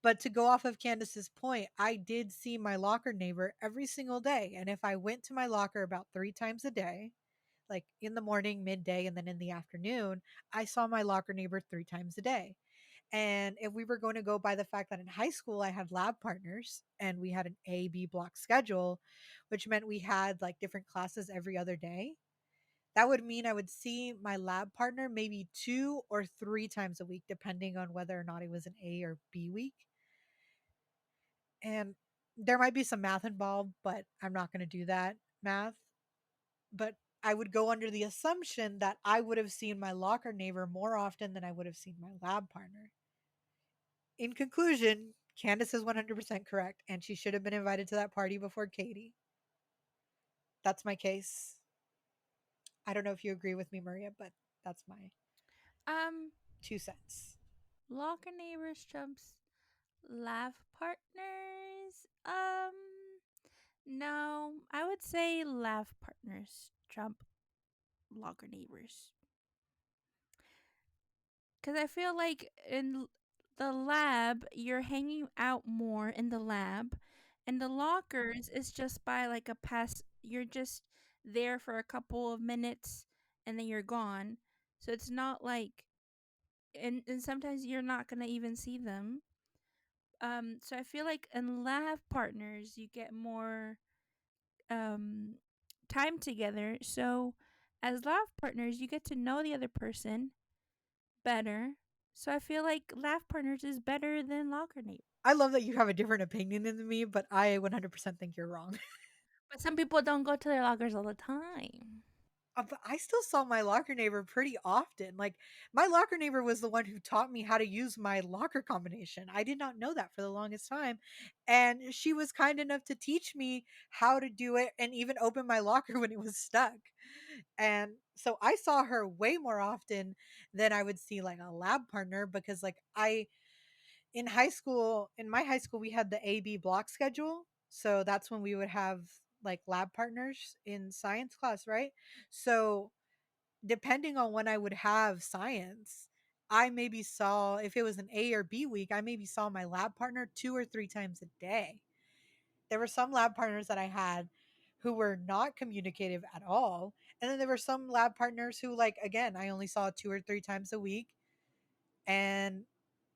But to go off of Candace's point, I did see my locker neighbor every single day. And if I went to my locker about 3 times a day, like in the morning, midday, and then in the afternoon, I saw my locker neighbor 3 times a day. And if we were going to go by the fact that in high school I had lab partners and we had an A B block schedule, which meant we had like different classes every other day, that would mean I would see my lab partner maybe 2 or 3 times a week, depending on whether or not it was an A or B week. And there might be some math involved, but I'm not going to do that math. But I would go under the assumption that I would have seen my locker neighbor more often than I would have seen my lab partner. In conclusion, Candace is 100% correct, and she should have been invited to that party before Katie. That's my case. I don't know if you agree with me, Maria, but that's my Um, 2 cents. locker neighbors trumps laugh partners. No, I would say laugh partners trump locker neighbors. Because I feel like in the lab, you're hanging out more in the lab, and the lockers is just by like a pass. You're just there for a couple of minutes, and then you're gone. So it's not like, and sometimes you're not gonna even see them. So I feel like in lab partners, you get more um time together. So as lab partners, you get to know the other person better. So I feel like laugh partners is better than locker neighbors. I love that you have a different opinion than me, but I 100% think you're wrong. But some people don't go to their lockers all the time. But I still saw my locker neighbor pretty often. Like, my locker neighbor was the one who taught me how to use my locker combination. I did not know that for the longest time. And she was kind enough to teach me how to do it and even open my locker when it was stuck. And so I saw her way more often than I would see like a lab partner because like I in high school, in my high school we had the AB block schedule. So that's when we would have like lab partners in science class, right? So depending on when I would have science, I maybe saw if it was an A or B week, I maybe saw my lab partner 2 or 3 times a day. There were some lab partners that I had who were not communicative at all. And then there were some lab partners who, like, again, I only saw 2 or 3 times a week. And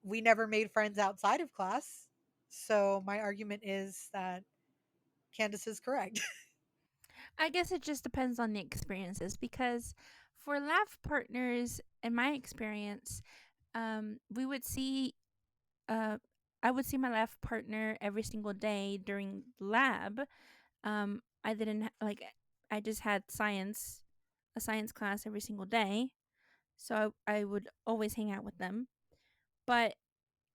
we never made friends outside of class. So my argument is that Candace is correct. I guess it just depends on the experiences because for laugh partners, in my experience, we would see, uh, I would see my laugh partner every single day during lab. I didn't like, I just had a science class every single day. So I would always hang out with them. But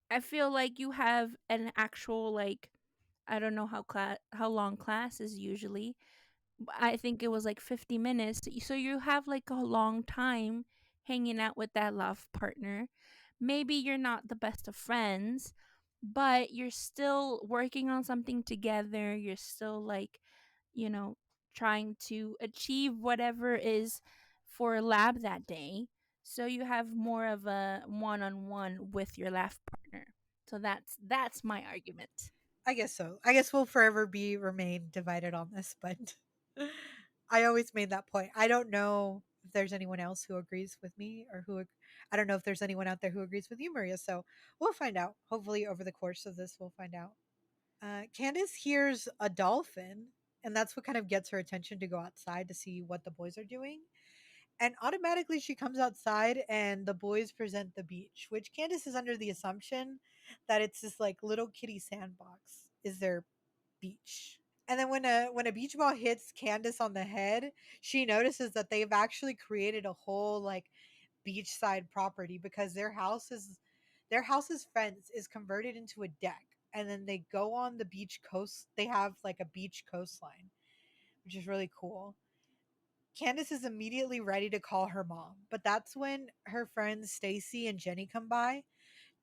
I feel like you have an actual, like, I don't know how long class is usually. I think it was like 50 minutes. So you have like a long time hanging out with that love partner. Maybe you're not the best of friends, but you're still working on something together. You're still like, you know, trying to achieve whatever is for lab that day. So you have more of a one-on-one with your lab partner. So that's my argument. I guess so. I guess we'll forever be remain divided on this, but I always made that point. I don't know if there's anyone else who agrees with me or I don't know if there's anyone out there who agrees with you, Maria. So we'll find out. Hopefully, over the course of this, we'll find out. Candace hears a dolphin, and that's what kind of gets her attention to go outside to see what the boys are doing. And automatically, she comes outside, and the boys present the beach, which Candace is under the assumption that it's this like little kitty sandbox is their beach. And then when a beach ball hits Candace on the head, she notices that they've actually created a whole like beachside property because their house's fence is converted into a deck, and then they go on the beach coast. They have like a beach coastline, which is really cool. Candace is immediately ready to call her mom, but that's when her friends Stacy and Jenny come by.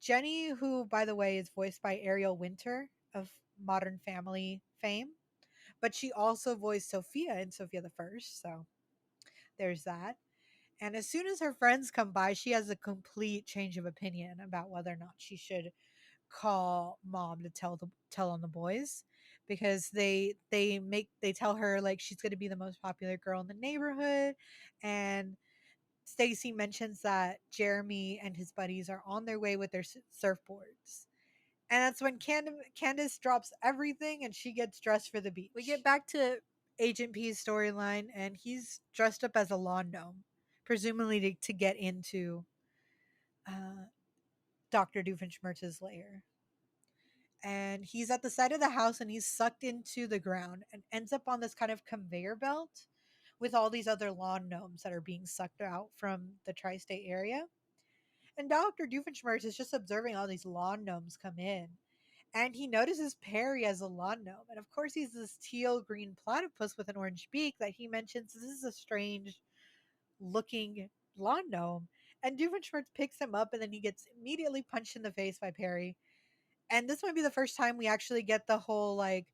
Jenny, who by the way is voiced by Ariel Winter of Modern Family fame, but she also voiced Sophia in Sophia the First, so there's that. And as soon as her friends come by, she has a complete change of opinion about whether or not she should call mom to tell on the boys because they tell her like she's going to be the most popular girl in the neighborhood. And Stacy mentions that Jeremy and his buddies are on their way with their surfboards. And that's when Candace drops everything and she gets dressed for the beach. We get back to Agent P's storyline, and he's dressed up as a lawn gnome, presumably to get into uh, Dr. Doofenshmirtz's lair. And he's at the side of the house and he's sucked into the ground and ends up on this kind of conveyor belt with all these other lawn gnomes that are being sucked out from the tri state area. And Dr. Doofenshmirtz is just observing all these lawn gnomes come in. And he notices Perry as a lawn gnome. And of course, he's this teal green platypus with an orange beak that he mentions this is a strange looking lawn gnome. And Doofenshmirtz picks him up and then he gets immediately punched in the face by Perry. And this might be the first time we actually get the whole like,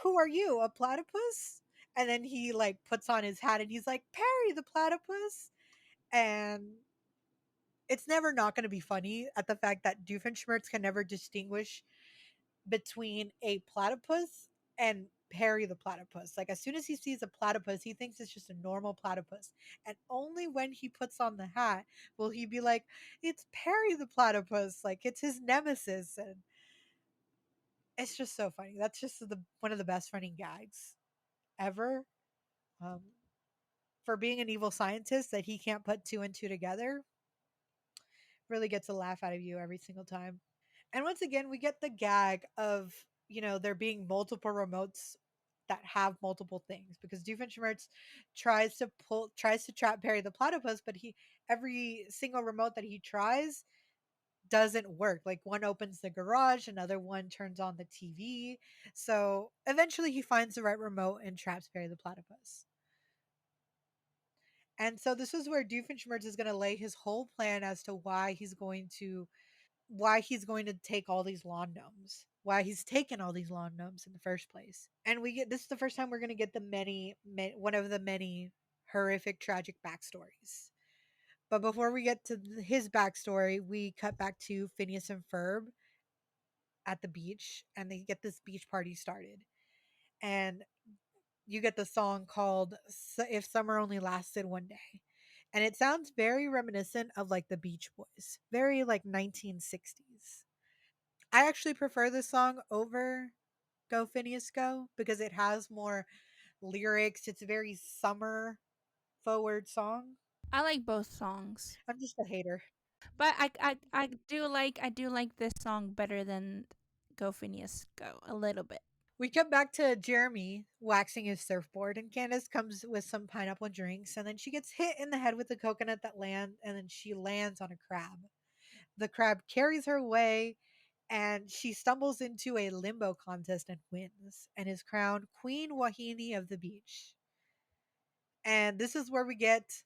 who are you, a platypus? And then he like puts on his hat and he's like, Perry the platypus. And it's never not going to be funny at the fact that Doofenshmirtz can never distinguish between a platypus and Perry the platypus. Like as soon as he sees a platypus, he thinks it's just a normal platypus. And only when he puts on the hat will he be like, it's Perry the platypus. Like it's his nemesis. And it's just so funny. That's just one of the best running gags ever. Um, for being an evil scientist that he can't put two and two together really gets a laugh out of you every single time. And once again, we get the gag of, there being multiple remotes that have multiple things because Doofenshmirtz tries to trap Perry the platypus, but he every single remote that he tries doesn't work. Like one opens the garage, another one turns on the TV. So eventually he finds the right remote and traps Perry the platypus. And so this is where Doofenshmirtz is going to lay his whole plan as to why he's going to take all these lawn gnomes, why he's taken all these lawn gnomes in the first place. And we get this is the first time we're going to get the one of the many horrific tragic backstories. But before we get to his backstory, we cut back to Phineas and Ferb at the beach, and they get this beach party started. And you get the song called "If Summer Only Lasted One Day," and it sounds very reminiscent of like the Beach Boys, very like 1960s. I actually prefer this song over "Go Phineas Go" because it has more lyrics. It's a very summer forward song. I like both songs, I'm just a hater. but I do like this song better than Go Phineas Go a little bit. We come back to Jeremy waxing his surfboard, and Candace comes with some pineapple drinks, and then she gets hit in the head with a coconut and then she lands on a crab. The crab carries her away, and she stumbles into a limbo contest and wins, and is crowned Queen Wahine of the beach. And this is where we get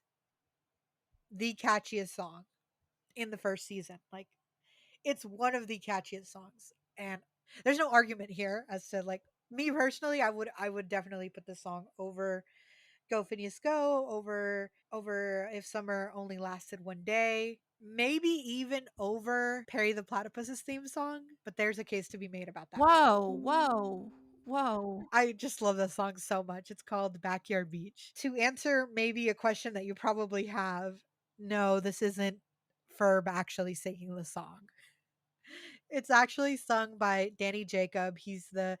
the catchiest song in the first season. Like, it's one of the catchiest songs, and there's no argument here as to like me personally. I would definitely put this song over "Go Phineas Go," over "If Summer Only Lasted One Day." Maybe even over Perry the Platypus's theme song, but there's a case to be made about that one. Whoa, whoa, whoa. I just love this song so much. It's called Backyard Beach. To answer maybe a question that you probably have, no, this isn't Ferb actually singing the song. It's actually sung by Danny Jacob. He's the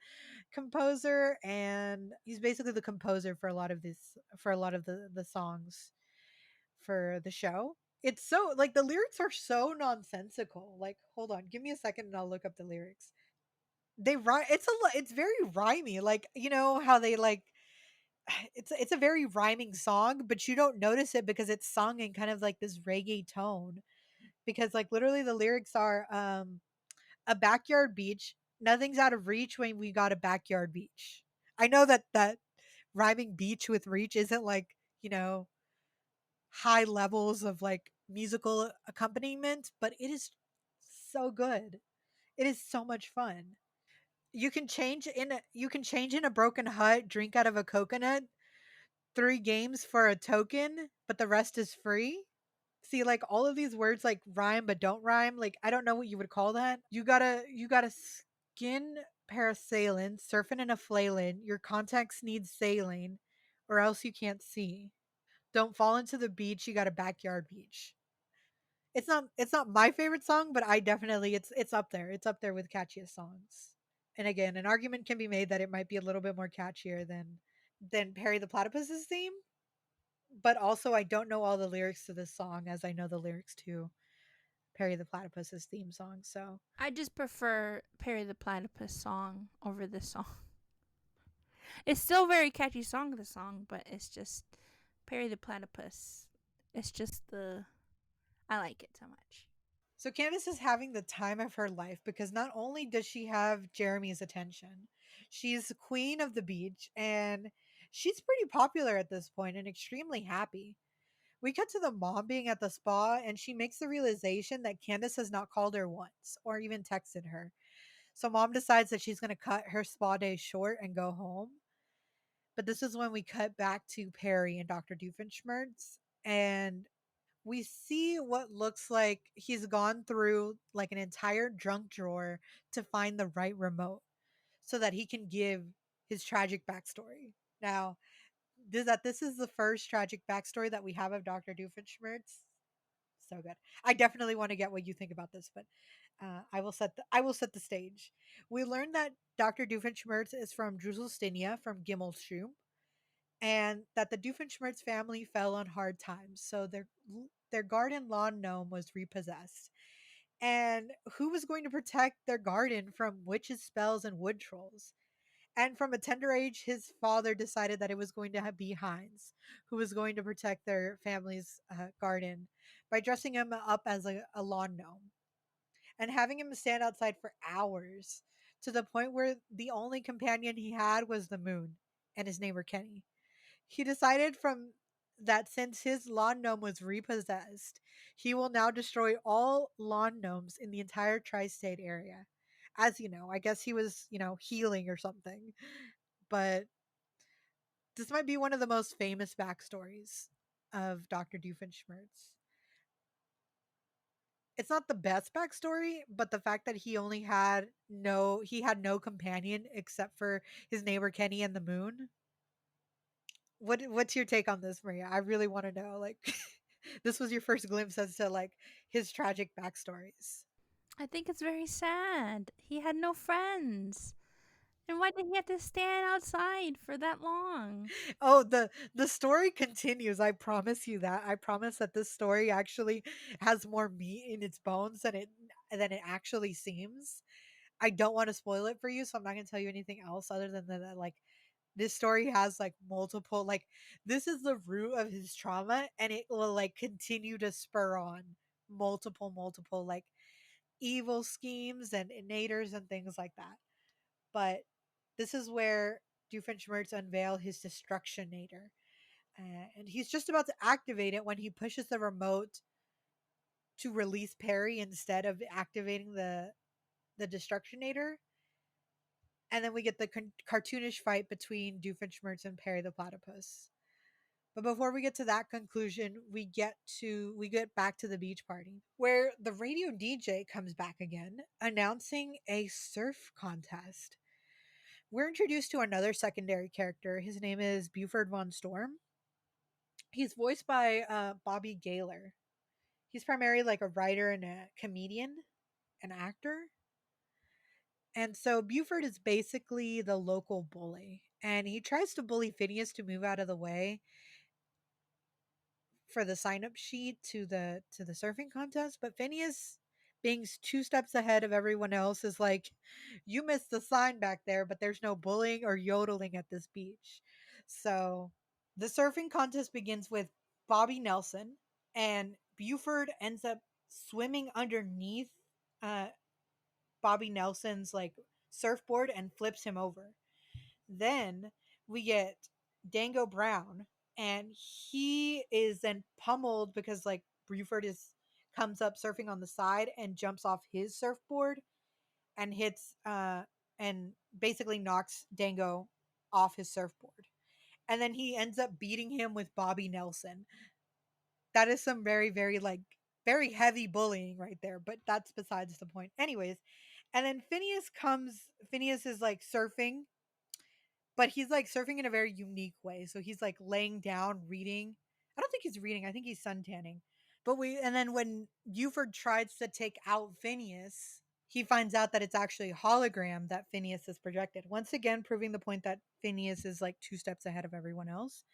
composer, and he's basically the composer for a lot of the songs for the show. It's so like the lyrics are so nonsensical. Like, hold on, give me a second and I'll look up the lyrics. They rhyme. It's very rhymy. Like, you know how they like it's a very rhyming song, but you don't notice it because it's sung in kind of like this reggae tone. Because like literally the lyrics are a backyard beach. Nothing's out of reach when we got a backyard beach. I know that rhyming beach with reach isn't like, you know, high levels of like musical accompaniment, but it is so good. It is so much fun. You can change in a broken hut, drink out of a coconut, 3 games for a token, but the rest is free. See, like all of these words like rhyme but don't rhyme. Like I don't know what you would call that. You gotta skin parasailing, surfing in a flailin'. Your contacts need sailing, or else you can't see. Don't fall into the beach. You got a backyard beach. It's not my favorite song, but I definitely it's up there. It's up there with catchiest songs. And again, an argument can be made that it might be a little bit more catchier than Perry the Platypus's theme, but also I don't know all the lyrics to this song as I know the lyrics to Perry the Platypus's theme song. So I just prefer Perry the Platypus song over this song. It's still a very catchy song, the song, but it's just Perry the Platypus. It's just the I like it so much. so Candace is having the time of her life because not only does she have Jeremy's attention, she's queen of the beach and she's pretty popular at this point and extremely happy. We cut to the mom being at the spa and she makes the realization that Candace has not called her once or even texted her. So mom decides that she's going to cut her spa day short and go home. But this is when we cut back to Perry and Dr. Doofenshmirtz, and we see what looks like he's gone through like an entire junk drawer to find the right remote so that he can give his tragic backstory. Now, this is the first tragic backstory that we have of Dr. Doofenshmirtz. So good. I definitely want to get what you think about this, but I will set the stage. We learned that Dr. Doofenshmirtz is from Drusselstinia from Gimmelshoom, and that the Doofenshmirtz family fell on hard times, so their garden lawn gnome was repossessed. And who was going to protect their garden from witches, spells, and wood trolls? And from a tender age, his father decided that it was going to be Heinz, who was going to protect their family's garden by dressing him up as a lawn gnome and having him stand outside for hours to the point where the only companion he had was the moon and his neighbor Kenny. He decided from that since his lawn gnome was repossessed, he will now destroy all lawn gnomes in the entire tri state area. As you know, I guess he was, healing or something. But this might be one of the most famous backstories of Dr. Doofenshmirtz. It's not the best backstory, but the fact that he had no companion except for his neighbor Kenny and the moon. What's your take on this, Maria? I really want to know. Like, this was your first glimpse as to like his tragic backstories. I think it's very sad. He had no friends. And why did he have to stand outside for that long? Oh, the story continues. I promise you that. I promise that this story actually has more meat in its bones than it actually seems. I don't want to spoil it for you, so I'm not going to tell you anything else other than that. Like, this story has like multiple, like, this is the root of his trauma, and it will like continue to spur on multiple like evil schemes and innators and things like that. But this is where Doofenshmirtz unveil his Destructionator. And he's just about to activate it when he pushes the remote to release Perry instead of activating the Destructionator. And then we get the cartoonish fight between Doofenshmirtz and Perry the Platypus. But before we get to that conclusion, we get back to the beach party where the radio DJ comes back again, announcing a surf contest. We're introduced to another secondary character. His name is Buford von Storm. He's voiced by Bobby Gaylor. He's primarily like a writer and a comedian, an actor. And so Buford is basically the local bully. And he tries to bully Phineas to move out of the way for the sign up sheet to the surfing contest. But Phineas, being two steps ahead of everyone else, is like, you missed the sign back there, but there's no bullying or yodeling at this beach. So the surfing contest begins with Bobby Nelson, and Buford ends up swimming underneath uh, Bobby Nelson's like surfboard and flips him over. Then we get Dango Brown, and he is then pummeled because like Buford is comes up surfing on the side and jumps off his surfboard and hits and basically knocks Dango off his surfboard. And then he ends up beating him with Bobby Nelson. That is some very like very heavy bullying right there, but that's besides the point. Anyways, and then Phineas is like surfing, but he's like surfing in a very unique way. So he's like laying down reading. I don't think he's reading. I think he's suntanning. And then when Buford tries to take out Phineas, he finds out that it's actually a hologram that Phineas is projected. Once again, proving the point that Phineas is like two steps ahead of everyone else.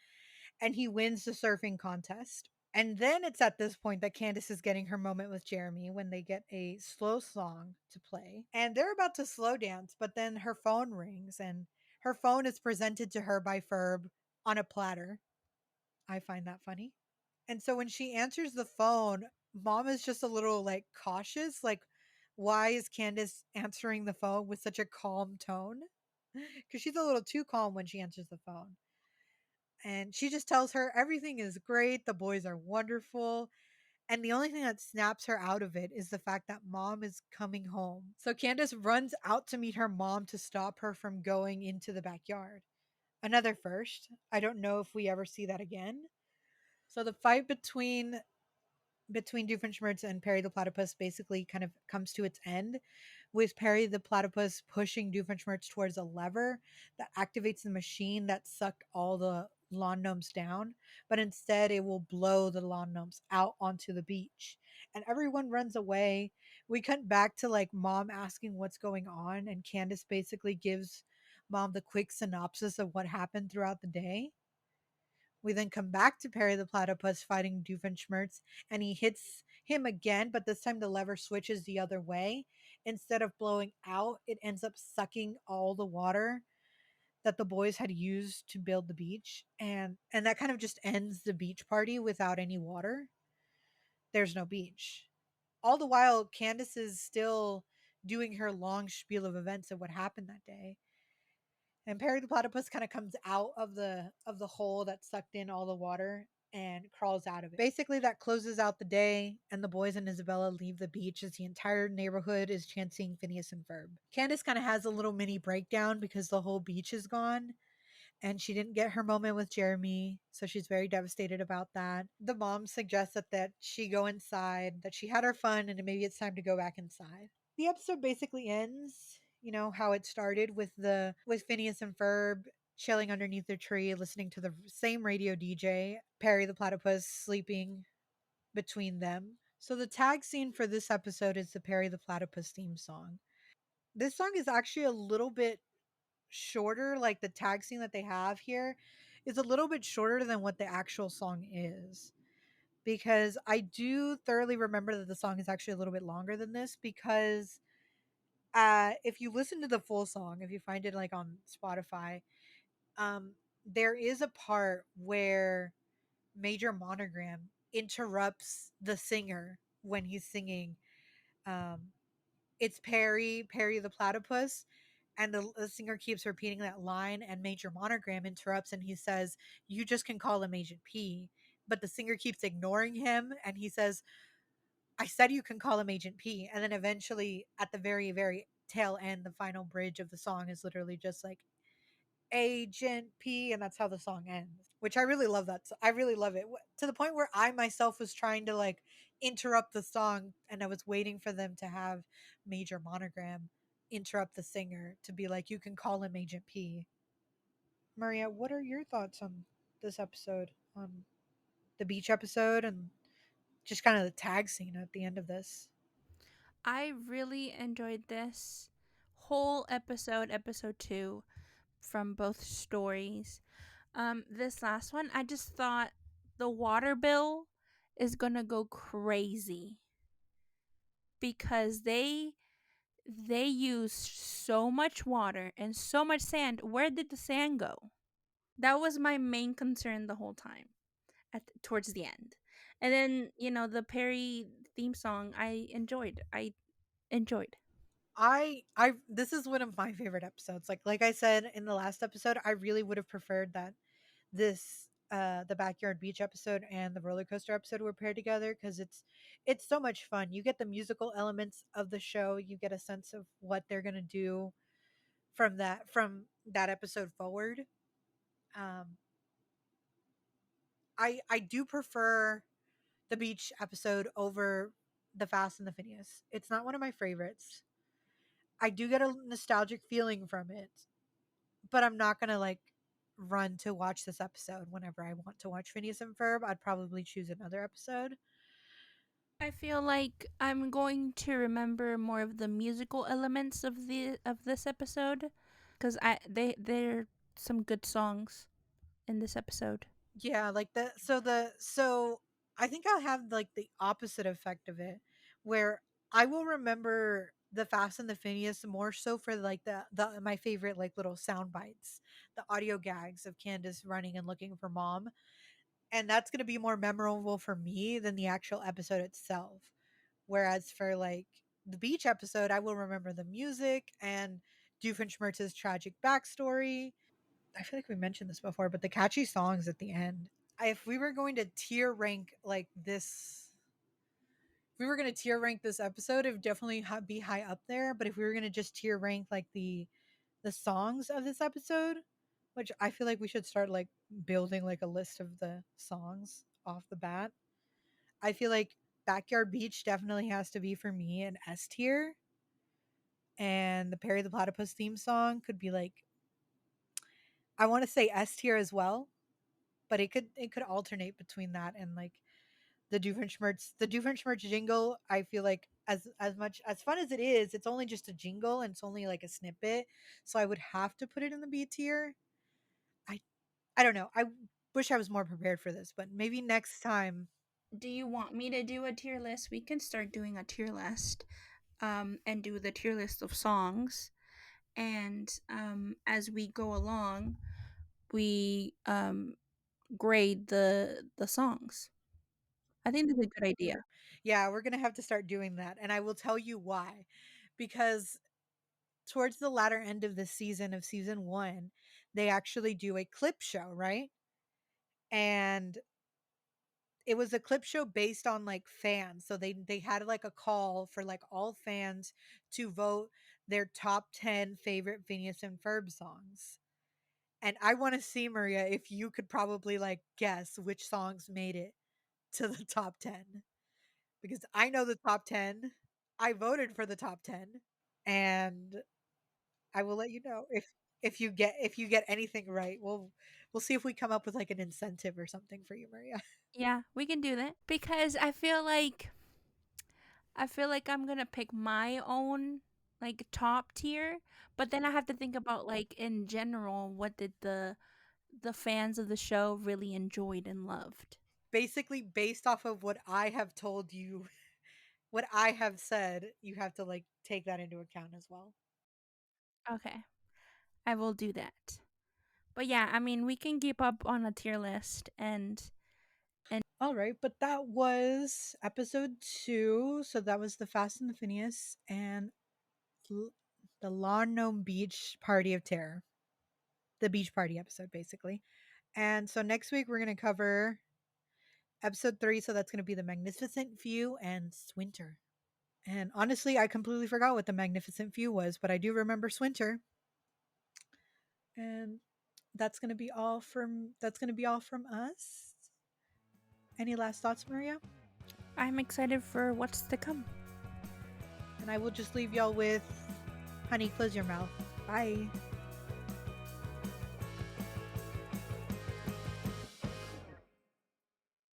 And he wins the surfing contest. And then it's at this point that Candace is getting her moment with Jeremy when they get a slow song to play. And they're about to slow dance, but then her phone rings and her phone is presented to her by Ferb on a platter. I find that funny. And so when she answers the phone, Mom is just a little like cautious. Like, why is Candace answering the phone with such a calm tone? Because she's a little too calm when she answers the phone. And she just tells her everything is great. The boys are wonderful. And the only thing that snaps her out of it is the fact that Mom is coming home. So Candace runs out to meet her mom to stop her from going into the backyard. Another first. I don't know if we ever see that again. So the fight between Doofenshmirtz and Perry the Platypus basically kind of comes to its end, with Perry the Platypus pushing Doofenshmirtz towards a lever that activates the machine that sucked all the lawn gnomes down, but instead it will blow the lawn gnomes out onto the beach. And everyone runs away. We cut back to like Mom asking what's going on, and Candace basically gives Mom the quick synopsis of what happened throughout the day. We then come back to Perry the Platypus fighting Doofenshmirtz, and he hits him again, but this time the lever switches the other way. Instead of blowing out, it ends up sucking all the water, that the boys had used to build the beach, and that kind of just ends the beach party without any water. There's no beach. All the while Candace is still doing her long spiel of events of what happened that day. And Perry the platypus kind of comes out of the hole that sucked in all the water and crawls out of it. Basically, that closes out the day, and the boys and Isabella leave the beach as the entire neighborhood is chanting Phineas and Ferb. Candace kind of has a little mini breakdown because the whole beach is gone and she didn't get her moment with Jeremy, so she's very devastated about that. The mom suggests that she go inside, that she had her fun, and maybe it's time to go back inside. The episode basically ends, you know, how it started with Phineas and Ferb chilling underneath the tree, listening to the same radio DJ, Perry the platypus sleeping between them. So the tag scene for this episode is the Perry the platypus theme song. This song is actually a little bit shorter, like the tag scene that they have here is a little bit shorter than what the actual song is. Because I do thoroughly remember that the song is actually a little bit longer than this because if you listen to the full song, if you find it like on Spotify, um there is a part where Major Monogram interrupts the singer when he's singing. um it's Perry the platypus, and the singer keeps repeating that line, and Major Monogram interrupts and he says, "You just can call him Agent P." But the singer keeps ignoring him and he says, "I said you can call him Agent P." And then eventually at the very, very tail end, the final bridge of the song is literally just like Agent P, and that's how the song ends. Which I really love that. I really love it. To the point where I myself was trying to like interrupt the song and I was waiting for them to have Major Monogram interrupt the singer to be like, "You can call him Agent P." Maria, what are your thoughts on this episode? On the beach episode and just kind of the tag scene at the end of this? I really enjoyed this whole episode, episode 2, from both stories. This last one, I just thought the water bill is gonna go crazy because they use so much water and so much sand. Where did the sand go? That was my main concern the whole time towards the end. And then, the Perry theme song I enjoyed. I this is one of my favorite episodes. Like I said in the last episode, I really would have preferred that this the backyard beach episode and the roller coaster episode were paired together because it's so much fun. You get the musical elements of the show, you get a sense of what they're gonna do from that episode forward. Um I do prefer the beach episode over the Fast and the Phineas. It's not one of my favorites. I do get a nostalgic feeling from it, but I'm not gonna like run to watch this episode whenever I want to watch Phineas and Ferb. I'd probably choose another episode. I feel like I'm going to remember more of the musical elements of this episode cuz they're some good songs in this episode. Yeah, like the so I think I'll have like the opposite effect of it, where I will remember the Fast and the Phineas more so for like the my favorite like little sound bites, the audio gags of Candace running and looking for mom, and that's gonna be more memorable for me than the actual episode itself. Whereas for like the beach episode, I will remember the music and Doofenshmirtz's tragic backstory. I feel like we mentioned this before, but the catchy songs at the end. If we were going to tier rank like this, if we were going to tier rank this episode, it would definitely be high up there. But if we were going to just tier rank like the songs of this episode, which I feel like we should start like building like a list of the songs off the bat. I feel like Backyard Beach definitely has to be for me an S tier, and the Perry the Platypus theme song could be like, I want to say S tier as well, but it could alternate between that and like the Doofenshmirtz jingle. I feel like as much as fun as it is, it's only just a jingle and it's only like a snippet, so I would have to put it in the B tier. I I don't know. I wish I was more prepared for this, but maybe next time. Do you want me to do a tier list? We can start doing a tier list and do the tier list of songs and as we go along, we grade the songs. I think that's a good idea. Yeah, we're gonna have to start doing that, and I will tell you why. Because towards the latter end of the season of season 1, they actually do a clip show, right? And it was a clip show based on like fans. So they had like a call for like all fans to vote their top 10 favorite Phineas and Ferb songs. And I want to see, Maria, if you could probably like guess which songs made it to the top 10, because I know the top 10. I voted for the top 10, and I will let you know if you get anything right. We'll see if we come up with like an incentive or something for you, Maria. Yeah, we can do that because I feel like I'm gonna pick my own like top tier, but then I have to think about like in general, what did the fans of the show really enjoyed and loved. Basically, based off of what I have told you, what I have said, you have to like take that into account as well. Okay, I will do that. But yeah, I mean, we can keep up on a tier list and All right, but that was episode 2. So that was the Fast and the Phineas and l- the Lawn Gnome Beach Party of Terror, the beach party episode, basically. And so next week we're going to cover episode 3. So that's going to be the Magnificent View and Swinter. And honestly, I completely forgot what the Magnificent View was, but I do remember Swinter. And that's going to be all from us. Any last thoughts, Maria? I'm excited for what's to come. And I will just leave y'all with honey, close your mouth. Bye.